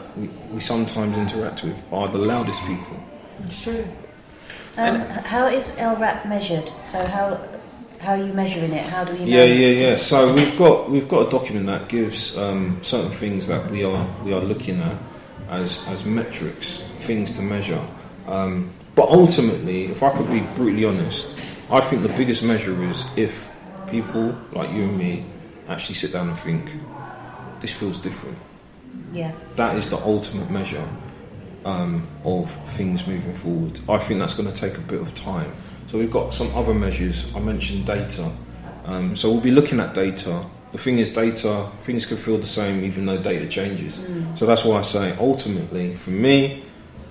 we sometimes interact with are the loudest people. It's true. How is LRAP measured? So how are you measuring it? How do we know? Yeah. So we've got a document that gives certain things that we are looking at as metrics, things to measure. But ultimately, if I could be brutally honest, I think the biggest measure is if people like you and me actually sit down and think, this feels different. Yeah. That is the ultimate measure of things moving forward. I think that's going to take a bit of time. So we've got some other measures. I mentioned data. So we'll be looking at data. The thing is, data, things can feel the same even though data changes. So that's why I say, ultimately, for me,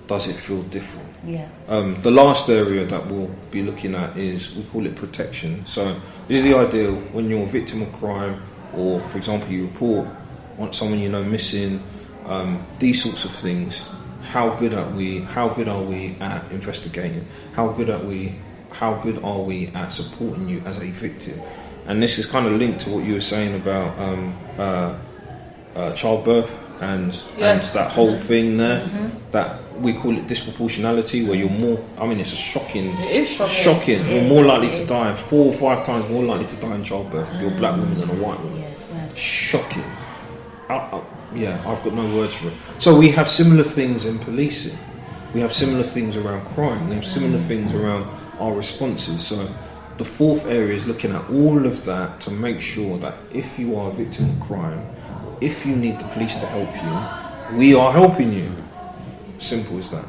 does it feel different? Yeah. The last area that we'll be looking at is, we call it protection. So this is the idea when you're a victim of crime, or for example you report on someone missing, these sorts of things. How good are we at investigating? How good are we at supporting you as a victim? And this is kind of linked to what you were saying about childbirth and that whole thing there, that we call it disproportionality, where you're more, it's shocking. You're more likely to die, 4 or 5 times more likely to die in childbirth if you're a black woman than a white woman. Shocking. I've got no words for it. So we have similar things in policing. We have similar things around crime. We have similar things around our responses. So the fourth area is looking at all of that to make sure that if you are a victim of crime, if you need the police to help you, we are helping you. Simple as that.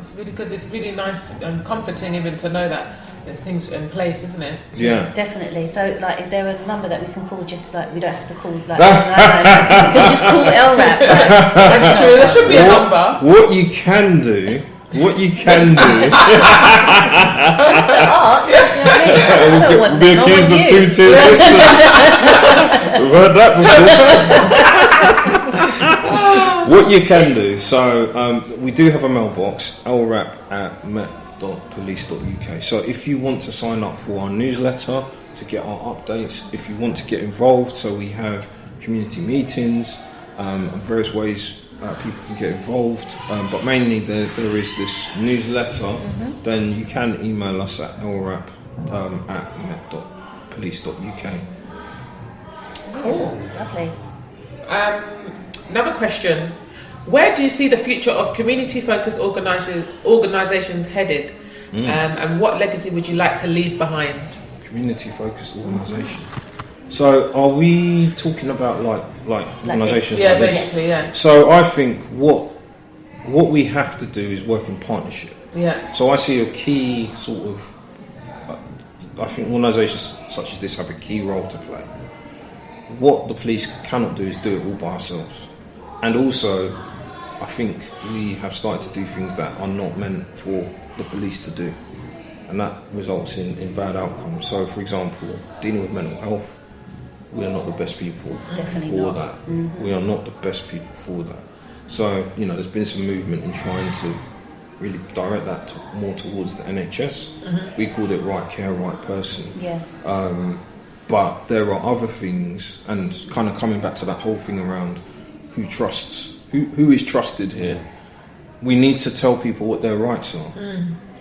it's really good. It's really nice and comforting even to know that there's things in place, isn't it? Yeah, definitely. So, like, is there a number that we can call? Just like we don't have to call. Like, we can just call LRAP. That's true. There should be a number. What you can do. The arts, you know what I mean? I don't want be them, accused I of want you. 2 tier system. We've heard that before. What you can do, so we do have a mailbox, lrap@met.police.uk. So if you want to sign up for our newsletter to get our updates, if you want to get involved, so we have community meetings and various ways people can get involved, but mainly there is this newsletter. Then you can email us at lrap@met.police.uk. Cool. Lovely. Another question. Where do you see the future of community-focused organisations headed? And what legacy would you like to leave behind? Community-focused organisations. So are we talking about like organisations like this? Basically, yeah. So I think what we have to do is work in partnership. Yeah. So I see a key sort of, I think organisations such as this have a key role to play. What the police cannot do is do it all by ourselves. And also, I think we have started to do things that are not meant for the police to do. And that results in bad outcomes. So, for example, dealing with mental health, we are not the best people for that. We are not the best people for that. So, there's been some movement in trying to really direct that more towards the NHS. We called it right care, right person. Yeah. But there are other things, and kind of coming back to that whole thing around who trusts, who is trusted here. We need to tell people what their rights are.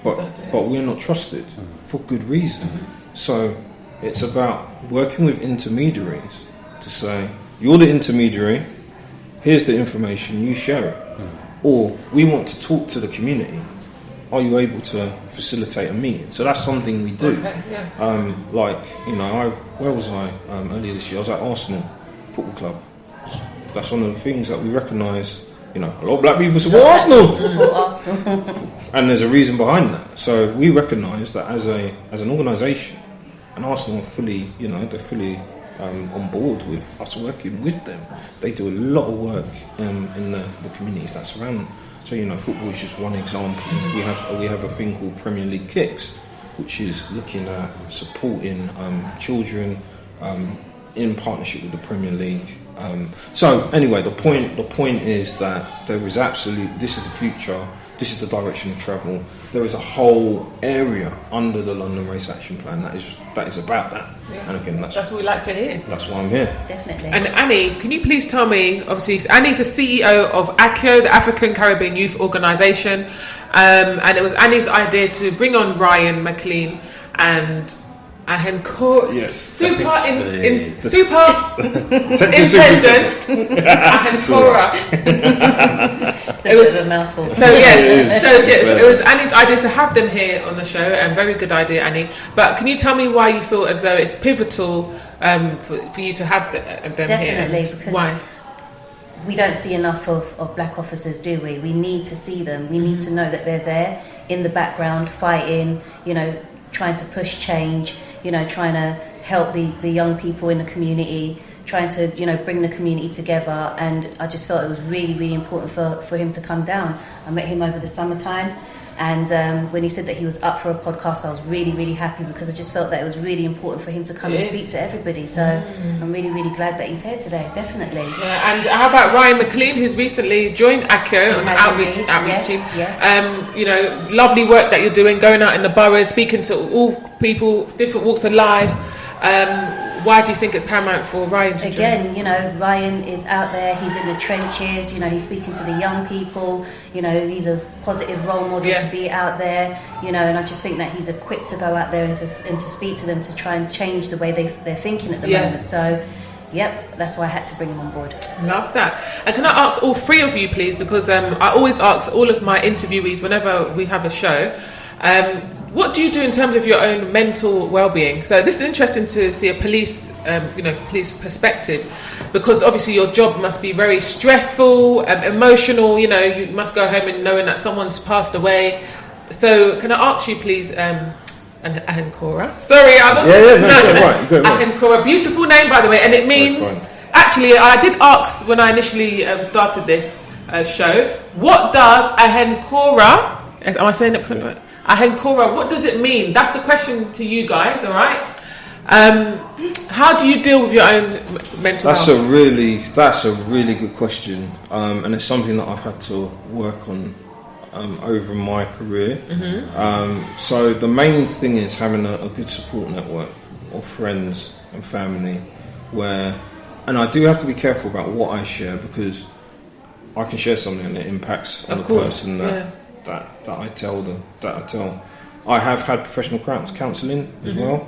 But we're not trusted for good reason. So it's about working with intermediaries to say, you're the intermediary, here's the information, you share it. Or we want to talk to the community. Are you able to facilitate a meeting? So that's something we do. Okay, yeah. Where was I earlier this year? I was at Arsenal Football Club. That's one of the things that we recognise. A lot of black people support Arsenal. And there's a reason behind that. So we recognise that as an organisation, and Arsenal are fully, they're fully on board with us working with them. They do a lot of work in the communities that surround them. So football is just one example. We have a thing called Premier League Kicks, which is looking at supporting children in partnership with the Premier League. So anyway, the point is that there is this is the future, this is the direction of travel. There is a whole area under the London Race Action Plan that is about that. Yeah. And again, that's what we like to hear. That's why I'm here. Definitely. And Annie, can you please tell me, obviously Annie's the CEO of ACYO, the African Caribbean Youth Organisation, and it was Annie's idea to bring on Ryan McLean and Ahenkora, Superintendent Ahenkora. It was a mouthful. So it was Annie's idea to have them here on the show, and very good idea, Annie. But can you tell me why you feel as though it's pivotal for you to have them Definitely, here? because why? We don't see enough of black officers, do we? We need to see them. We need to know that they're there in the background, fighting, trying to push change, trying to help the young people in the community, trying to, bring the community together. And I just felt it was really, really important for him to come down. I met him over the summertime, and when he said that he was up for a podcast, I was really, really happy, because I just felt that it was really important for him to come and speak to everybody. So I'm really, really glad that he's here today, definitely. Yeah, and how about Ryan McLean, who's recently joined ACYO on the outreach team? Yes. Lovely work that you're doing, going out in the boroughs, speaking to all people, different walks of life. Why do you think it's paramount for Ryan to join? Again, Ryan is out there, he's in the trenches, he's speaking to the young people, he's a positive role model to be out there, and I just think that he's equipped to go out there and to speak to them, to try and change the way they're thinking at the moment. So, yep, that's why I had to bring him on board. Love that. And can I ask all three of you, please, because I always ask all of my interviewees whenever we have a show, What do you do in terms of your own mental well-being? So this is interesting to see a police perspective, because obviously your job must be very stressful, emotional. You know, you must go home and knowing that someone's passed away. So can I ask you, please, Ahenkora? Sorry, I'm not pronounce it. Ahenkora, beautiful name, by the way, and it means. Actually, I did ask when I initially started this show, what does Ahenkora? Am I saying it right? Ahenkora, what does it mean? That's the question to you guys, all right? How do you deal with your own mental health? That's a really good question, and it's something that I've had to work on over my career. So the main thing is having a good support network of friends and family, and I do have to be careful about what I share, because I can share something and it impacts on the person that I tell. I have had professional counselling as well,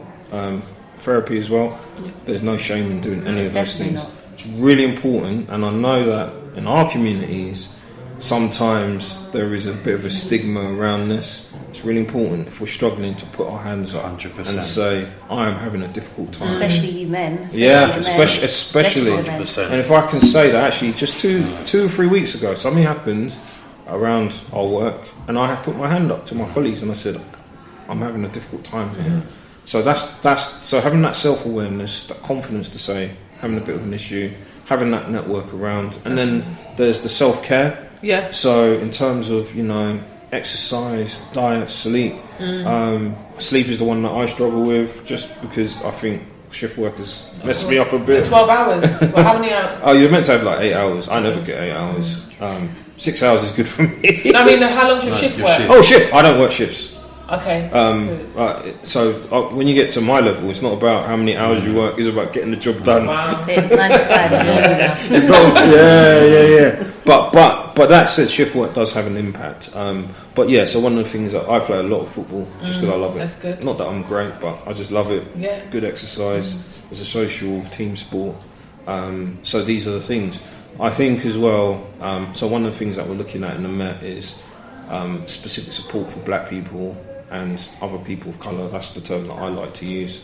therapy as well. There's no shame in doing any of those things. Not. It's really important, and I know that in our communities sometimes there is a bit of a stigma around this. It's really important if we're struggling to put our hands up 100%. And say, I am having a difficult time. Especially you men. Especially. And if I can say that, actually, just two or 3 weeks ago, something happened around our work, and I had put my hand up to my colleagues and I said, I'm having a difficult time here. So so having that self-awareness, that confidence to say, having a bit of an issue, having that network around, and then there's the self-care. Yeah. So in terms of, exercise, diet, sleep. Sleep is the one that I struggle with, just because I think shift work has messed me up a bit. So 12 hours? Well, how many hours? Oh, you're meant to have like 8 hours. I never get 8 hours. 6 hours is good for me. I mean, how long's your shift work? Oh, shift. I don't work shifts. Okay. So when you get to my level, it's not about how many hours you work; it's about getting the job done. Wow. It's 9 to 5. It's not, yeah. But that said, shift work does have an impact. But yeah, so one of the things that I play a lot of football just because I love it. That's good. Not that I'm great, but I just love it. Yeah. Good exercise. It's a social team sport. So these are the things I think as well. So one of the things that we're looking at in the Met is specific support for black people and other people of colour. That's the term that I like to use.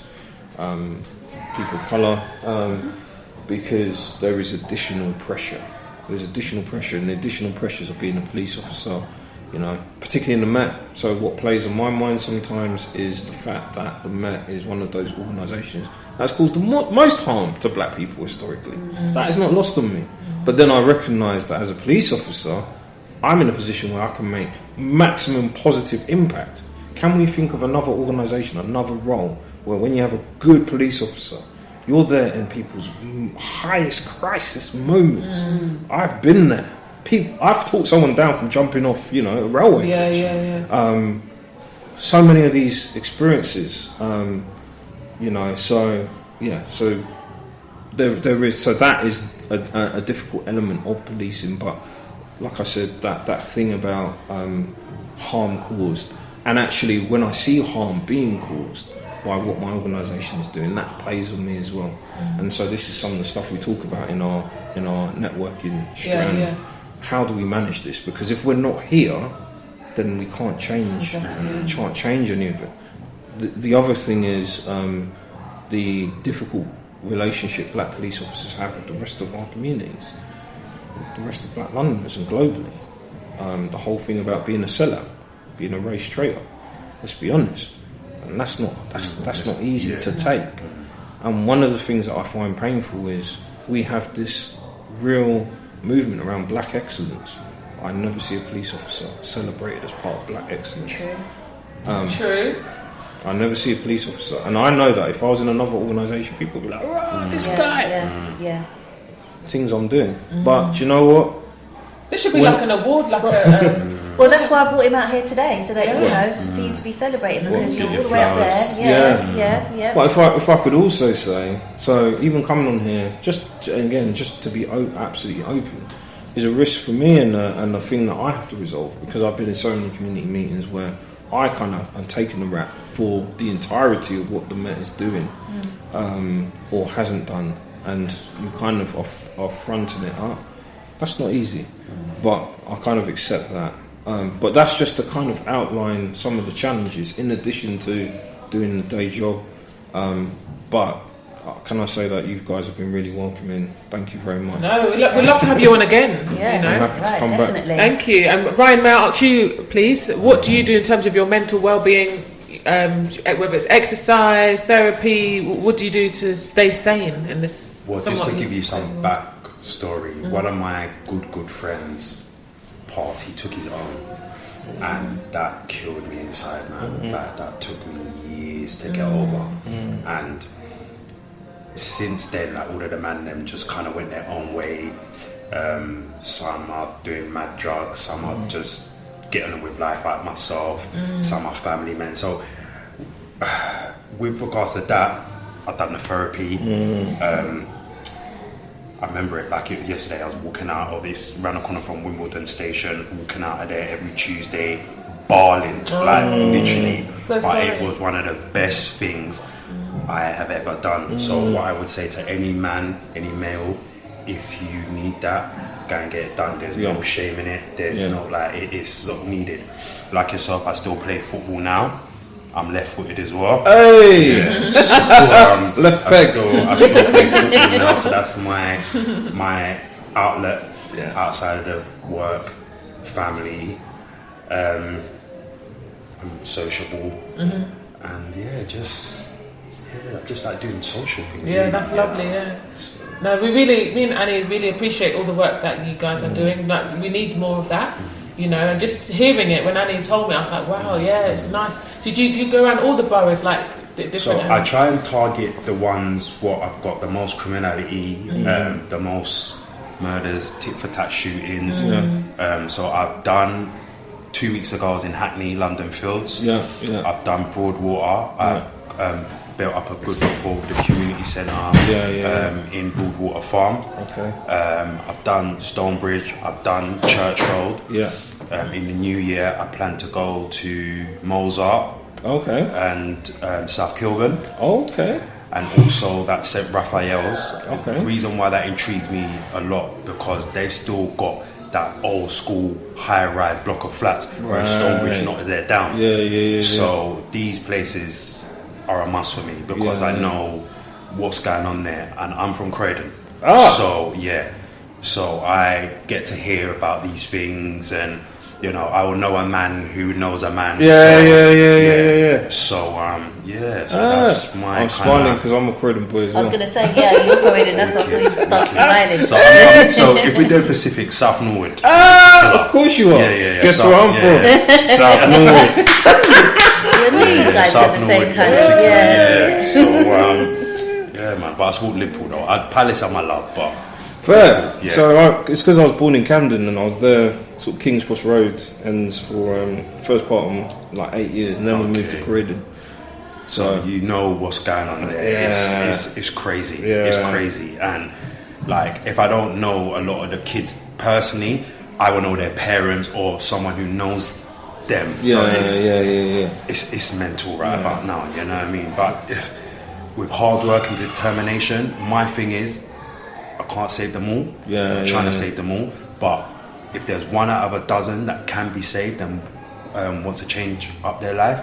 People of colour, because there is additional pressure. There's additional pressure, and the additional pressures of being a police officer, particularly in the Met. So what plays on my mind sometimes is the fact that the Met is one of those organisations that's caused the most harm to black people historically. That is not lost on me. But then I recognise that as a police officer, I'm in a position where I can make maximum positive impact. Can we think of another organisation, another role, where when you have a good police officer, you're there in people's highest crisis moments? I've been there. I've talked someone down from jumping off, a railway bridge. Yeah. So many of these experiences, so there is. So that is a difficult element of policing, but like I said, that thing about harm caused, and actually when I see harm being caused by what my organisation is doing, that plays on me as well. And so this is some of the stuff we talk about in our networking strand. Yeah. How do we manage this? Because if we're not here, then we can't change. Can't change any of it. The other thing is the difficult relationship black police officers have with the rest of our communities, the rest of black Londoners and globally. The whole thing about being a sellout, being a race traitor. Let's be honest, and that's not easy to take. And one of the things that I find painful is we have this real movement around black excellence. I never see a police officer celebrated as part of black excellence. True. I never see a police officer, and I know that if I was in another organisation, people would be like, this guy. Yeah. Things I'm doing. But do you know what? There should be like an award, like a... Well, that's why I brought him out here today, so that, for you to be celebrated, because you're all the way up there. Yeah. But if I could also say, so even coming on here, just to be absolutely open, is a risk for me and a thing that I have to resolve, because I've been in so many community meetings where I kind of am taking the rap for the entirety of what the Met is doing or hasn't done, and you kind of are fronting it up. That's not easy, but I kind of accept that But that's just to kind of outline some of the challenges in addition to doing the day job. But can I say that you guys have been really welcoming? Thank you very much. No, we'd love to have you on again. Yeah, you know? I'm happy to come definitely. back. Thank you. And Ryan, may I ask you, please, what do you do in terms of your mental well-being? Whether it's exercise, therapy, what do you do to stay sane in this? Well, just to give you some backstory, one of my good friends passed. He took his own, and that killed me inside, man. Like, that took me years to get over, and since then, like, all of the man them just kind of went their own way. Some are doing mad drugs, some are just getting on with life like myself, some are family men. So with regards to that, I've done the therapy. I remember it like it was yesterday. I was walking out of this, round the corner from Wimbledon station, walking out of there every Tuesday, bawling, like literally. So but sorry. it was one of the best things I have ever done. So what I would say to any man, any male, if you need that, go and get it done. There's no shame in it. There's no, like, it is not needed. Like yourself, I still play football now. I'm left-footed as well. Hey! Yeah. So, Left peg. I still play football now, so that's my outlet outside of work, family, I'm sociable, and just like doing social things. Yeah, that's lovely. Yeah. No, me and Annie really appreciate all the work that you guys are doing. Like, we need more of that. You know, and just hearing it when Annie told me, I was like, wow, yeah, it was nice. So do you go around all the boroughs, like different? So I try and target the ones what I've got the most criminality, the most murders, tit for tat shootings. So I've done 2 weeks ago. I was in Hackney, London Fields. I've done Broadwater. I've built up a good rapport with the community centre in Broadwater Farm. I've done Stonebridge. I've done Church Road. In the new year, I plan to go to Mozart. And South Kilburn. And also that St. Raphael's. The reason why that intrigues me a lot, because they've still got that old school high-rise block of flats, whereas Stonebridge not there down. So these places are a must for me, because I know what's going on there, and I'm from Croydon. So I get to hear about these things, and you know, I will know a man who knows a man. So that's my. I'm smiling because I'm a Croydon boy as well. I was going to say, you're Croydon. That's why I saw you start smiling. So if we do Pacific, South Norwood. Of course you are. Guess where I'm from? South Norwood. You guys are the same kind of. So man. But I support Liverpool though. Palace are my love, but. Fair. So it's because I was born in Camden and I was there, sort of King's Cross Road ends for first part of like 8 years, and then we moved to Croydon. So you know what's going on there. It's crazy. It's crazy. And like, if I don't know a lot of the kids personally, I will know their parents or someone who knows them. It's mental about now. You know what I mean? But with hard work and determination, my thing is, I can't save them all. I'm trying to save them all. But if there's one out of a dozen that can be saved and wants to change up their life,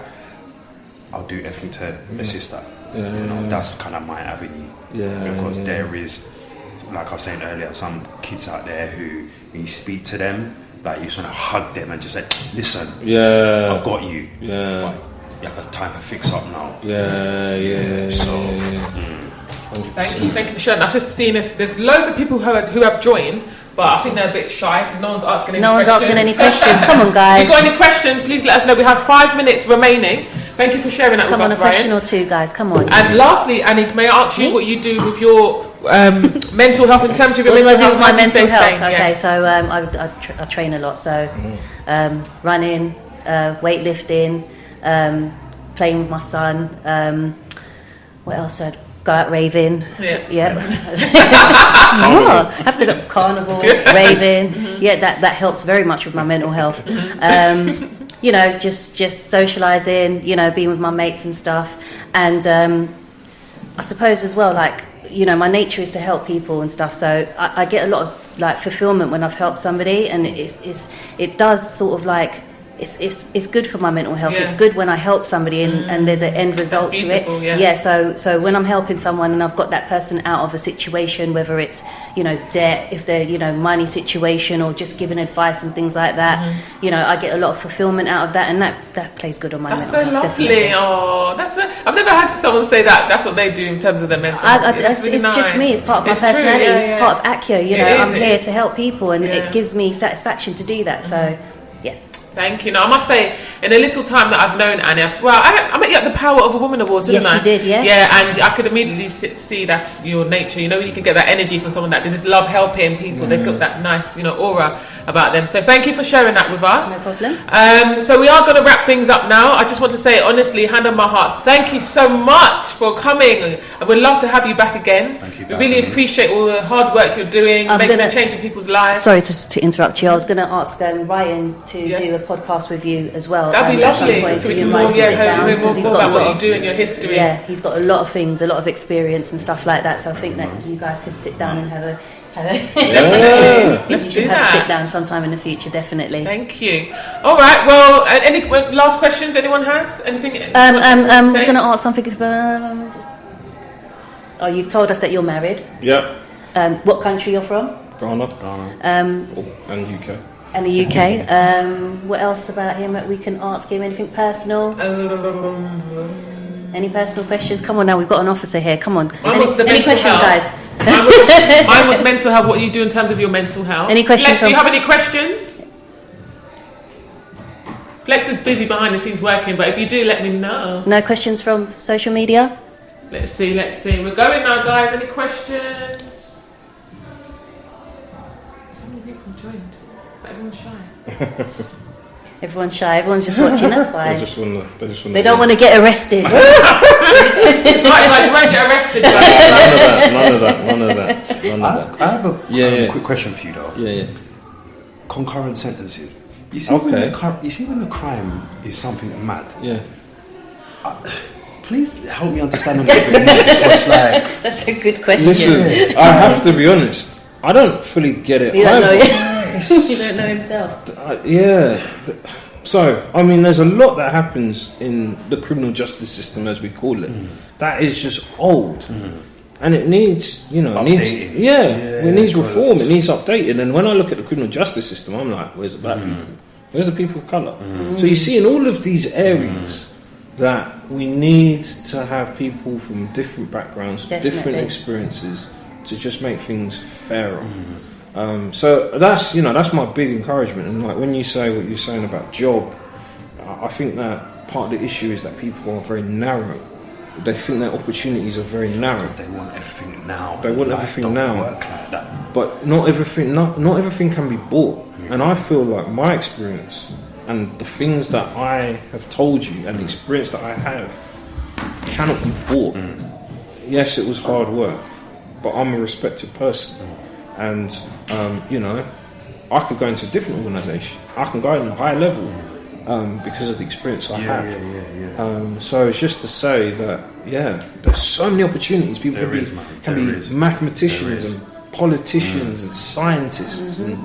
I'll do everything to assist that. That's kind of my avenue. Because there is, like I was saying earlier, some kids out there who, when you speak to them, like, you just want to hug them and just say, listen, I've got you. But you have time for fix up now. Thank you for sharing. I was just seeing if there's loads of people who have joined, but I think they're a bit shy because no one's asking any questions. Come on, guys. If you've got any questions, please let us know. We have 5 minutes remaining. Thank you for sharing that with us, Ryan. Come on, a question or two, guys. Come on. And lastly, Annie, may I ask you what you do with your mental health in terms of your mental health? What do I do with my mental health? Okay, so I train a lot. So running, weightlifting, playing with my son. What else? Go out raving. Have to go carnival, raving. That helps very much with my mental health. You know, just socialising, you know, being with my mates and stuff. And I suppose as well, like, my nature is to help people and stuff. So I get a lot of like fulfillment when I've helped somebody, and it does sort of like. It's good for my mental health. It's good when I help somebody and there's an end result to it. So when I'm helping someone and I've got that person out of a situation, whether it's debt, if they're money situation, or just giving advice and things like that, I get a lot of fulfillment out of that, and that plays good on my mental health. That's so lovely. Oh, I've never had someone say that's what they do in terms of their mental health. It's really nice. Just me. It's part of my personality. It's part of ACYO. I'm here to help people, and it gives me satisfaction to do that. So thank you. Now, I must say, in a little time that I've known Annie, I met you at the Power of a Woman Awards, didn't I? Yes, you did, yes. Yeah, and I could immediately see that's your nature. You can get that energy from someone that they just love helping people. They've got that nice, aura about them. So thank you for sharing that with us. No problem. So we are going to wrap things up now. I just want to say, honestly, hand on my heart, thank you so much for coming. And we'd love to have you back again. Thank you. We really appreciate all the hard work you're doing, making a change in people's lives. Sorry to interrupt you. I was going to ask Ryan to do a podcast with you as well. That'd be lovely. So we can more about what you do in your history. Yeah, he's got a lot of things, a lot of experience and stuff like that. So I think that you guys could sit down and have a let's do that. Sit down sometime in the future, definitely. Thank you. All right. Well, any last questions? Anyone has anything? I was going to ask something about. Oh, you've told us that you're married. Yeah. What country you're from? Ghana. And UK. And the UK. What else about him that we can ask him? Anything personal? Any personal questions? Come on now, we've got an officer here. Come on. Any questions, guys? Mine was mental health. What you do in terms of your mental health? Any questions? Flex, do you have any questions? Flex is busy behind the scenes working, but if you do, let me know. No questions from social media? Let's see. We're going now, guys. Any questions? So many people joined, but everyone's shy. Everyone's shy. Everyone's just watching. That's why. They don't want to get arrested. It's like you won't get arrested. None of that. I have a quick question for you, though. Yeah. Concurrent sentences. You see, when the crime is something mad. Yeah. Please help me understand a little bit more, because that's a good question. Listen, I have to be honest. I don't fully get it. You don't know it. You don't know himself. So, I mean, there's a lot that happens in the criminal justice system, as we call it, that is just old. And it needs, it needs reform, it needs updating. And when I look at the criminal justice system, I'm like, where's the black people? Where's the people of colour? So you see in all of these areas that we need to have people from different backgrounds, different experiences, to just make things fairer. So that's my big encouragement. And like when you say what you're saying about job, I think that part of the issue is that people are very narrow. They think their opportunities are very narrow. Because they want everything now. They want everything now. Work like that. But not everything can be bought. And I feel like my experience and the things that I have told you and the experience that I have cannot be bought. Yes, it was hard work, but I'm a respected person. And, I could go into a different organisation. I can go in a higher level because of the experience I have. So it's just to say that, there's so many opportunities. People can be mathematicians and politicians and scientists and,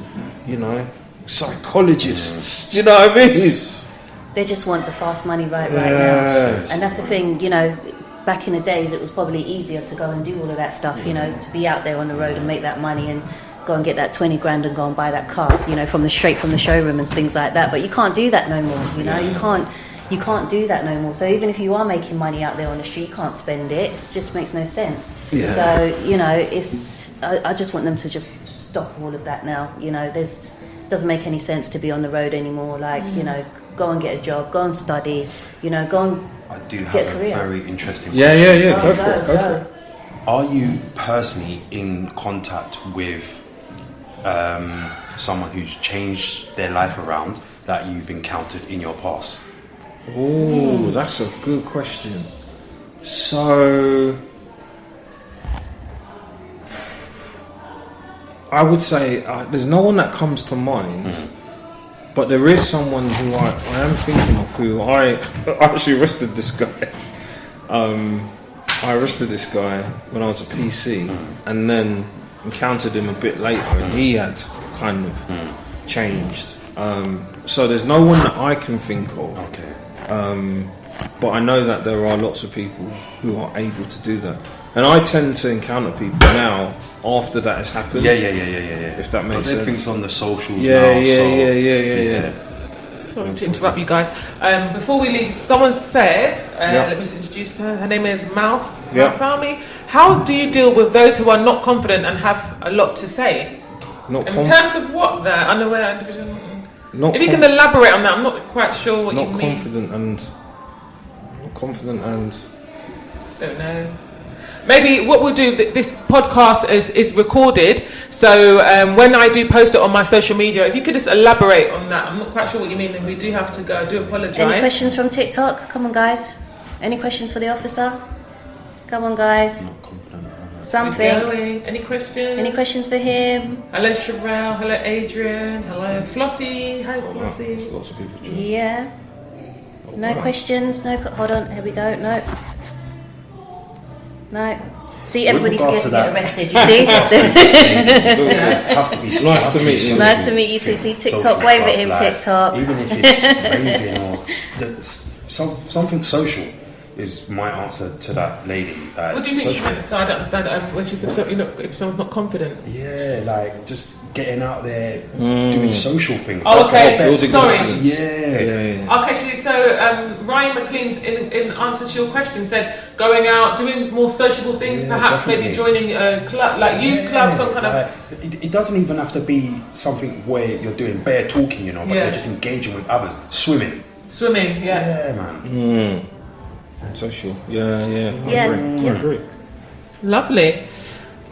psychologists. Do you know what I mean? They just want the fast money right now. And that's the thing, back in the days it was probably easier to go and do all of that stuff, to be out there on the road and make that money and go and get that 20 grand and go and buy that car, straight from the showroom and things like that. But you can't do that no more, you can't do that no more. So even if you are making money out there on the street, you can't spend it. It just makes no sense. So I just want them to just stop all of that now. Doesn't make any sense to be on the road anymore. Go and get a job, go and study, go and I do have a very interesting question. Go for it. Are you personally in contact with someone who's changed their life around that you've encountered in your past? Oh, that's a good question. So I would say there's no one that comes to mind. But there is someone who I am thinking of, who I actually arrested this guy. I arrested this guy when I was a PC, and then encountered him a bit later, and he had kind of changed. So there's no one that I can think of. Okay. But I know that there are lots of people who are able to do that, and I tend to encounter people now after that has happened. Yeah. If that makes sense. Everything's on the socials now. Yeah. Sorry to interrupt you guys. Before we leave, someone said, let me introduce her. Her name is Mouth Fahmy. How do you deal with those who are not confident and have a lot to say? In terms of what? The unaware individual? If you can elaborate on that, I'm not quite sure what you mean. Not confident and... Don't know. Maybe what we'll do, this podcast is recorded, so when I do post it on my social media, if you could just elaborate on that. I'm not quite sure what you mean, and we do have to go. I do apologise. Any questions from TikTok? Come on, guys. Any questions for the officer? Come on, guys. Not confident. Something. Any questions? Any questions for him? Hello, Sherelle. Hello, Adrian. Hello, Flossie. Hi, Flossie. There's lots of people joining. Yeah. No questions? No. Hold on. Here we go. No. See, everybody's scared to get arrested, you see? Nice to meet you. Nice to meet you too. See, TikTok, wave at him, TikTok. Even if it's raving or something social is my answer to that lady. What do you think she meant? So I don't understand when she said, if someone's not confident. Yeah, like just getting out there, doing social things. Oh, okay. Sorry. Yeah. Okay, so Ryan McLean's in answer to your question said going out, doing more sociable things, perhaps definitely. maybe joining a club, like youth club, some kind of... It doesn't even have to be something where you're doing bare talking, but you're just engaging with others. Swimming, yeah. Man. Social, yeah. Yeah. I agree. Lovely.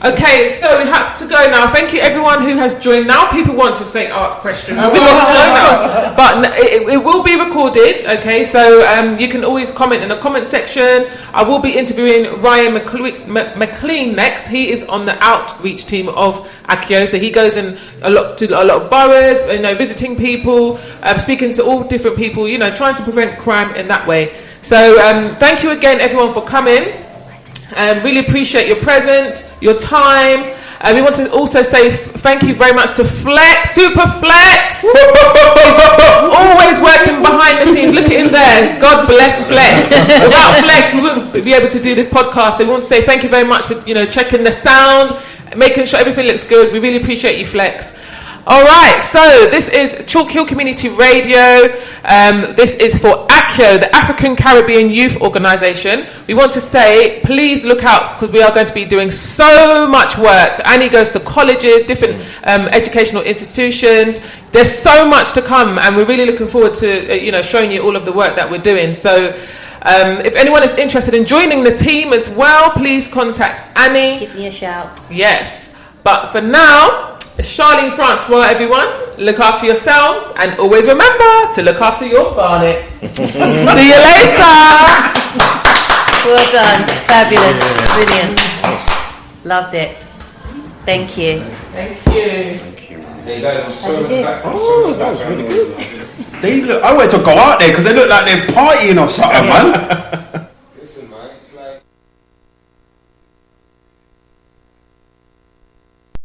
Okay, so we have to go now. Thank you everyone who has joined. Now people want to say arts questions. We want to know now. But it will be recorded, okay? So you can always comment in the comment section. I will be interviewing Ryan McLean next. He is on the outreach team of ACYO. So he goes in to a lot of boroughs, visiting people, speaking to all different people, trying to prevent crime in that way. So thank you again everyone for coming. Really appreciate your presence, your time. We want to also say thank you very much to Flex, Super Flex. Always working behind the scenes. Look at him there. God bless Flex. Without Flex, we wouldn't be able to do this podcast. So we want to say thank you very much for checking the sound, making sure everything looks good. We really appreciate you, Flex. All right, so this is Chalk Hill Community Radio. This is for ACYO, the African Caribbean Youth Organisation. We want to say, please look out, because we are going to be doing so much work. Annie goes to colleges, different educational institutions. There's so much to come, and we're really looking forward to showing you all of the work that we're doing. So if anyone is interested in joining the team as well, please contact Annie. Give me a shout. Yes, but for now, it's Charlene Francois, everyone. Look after yourselves and always remember to look after your barnet. See you later. Well done. Fabulous. Brilliant. Loved it. Thank you. Thank you. How did you do? Oh, that was really good. I went to go out there because they look like they're partying or something, man. Listen, man, it's like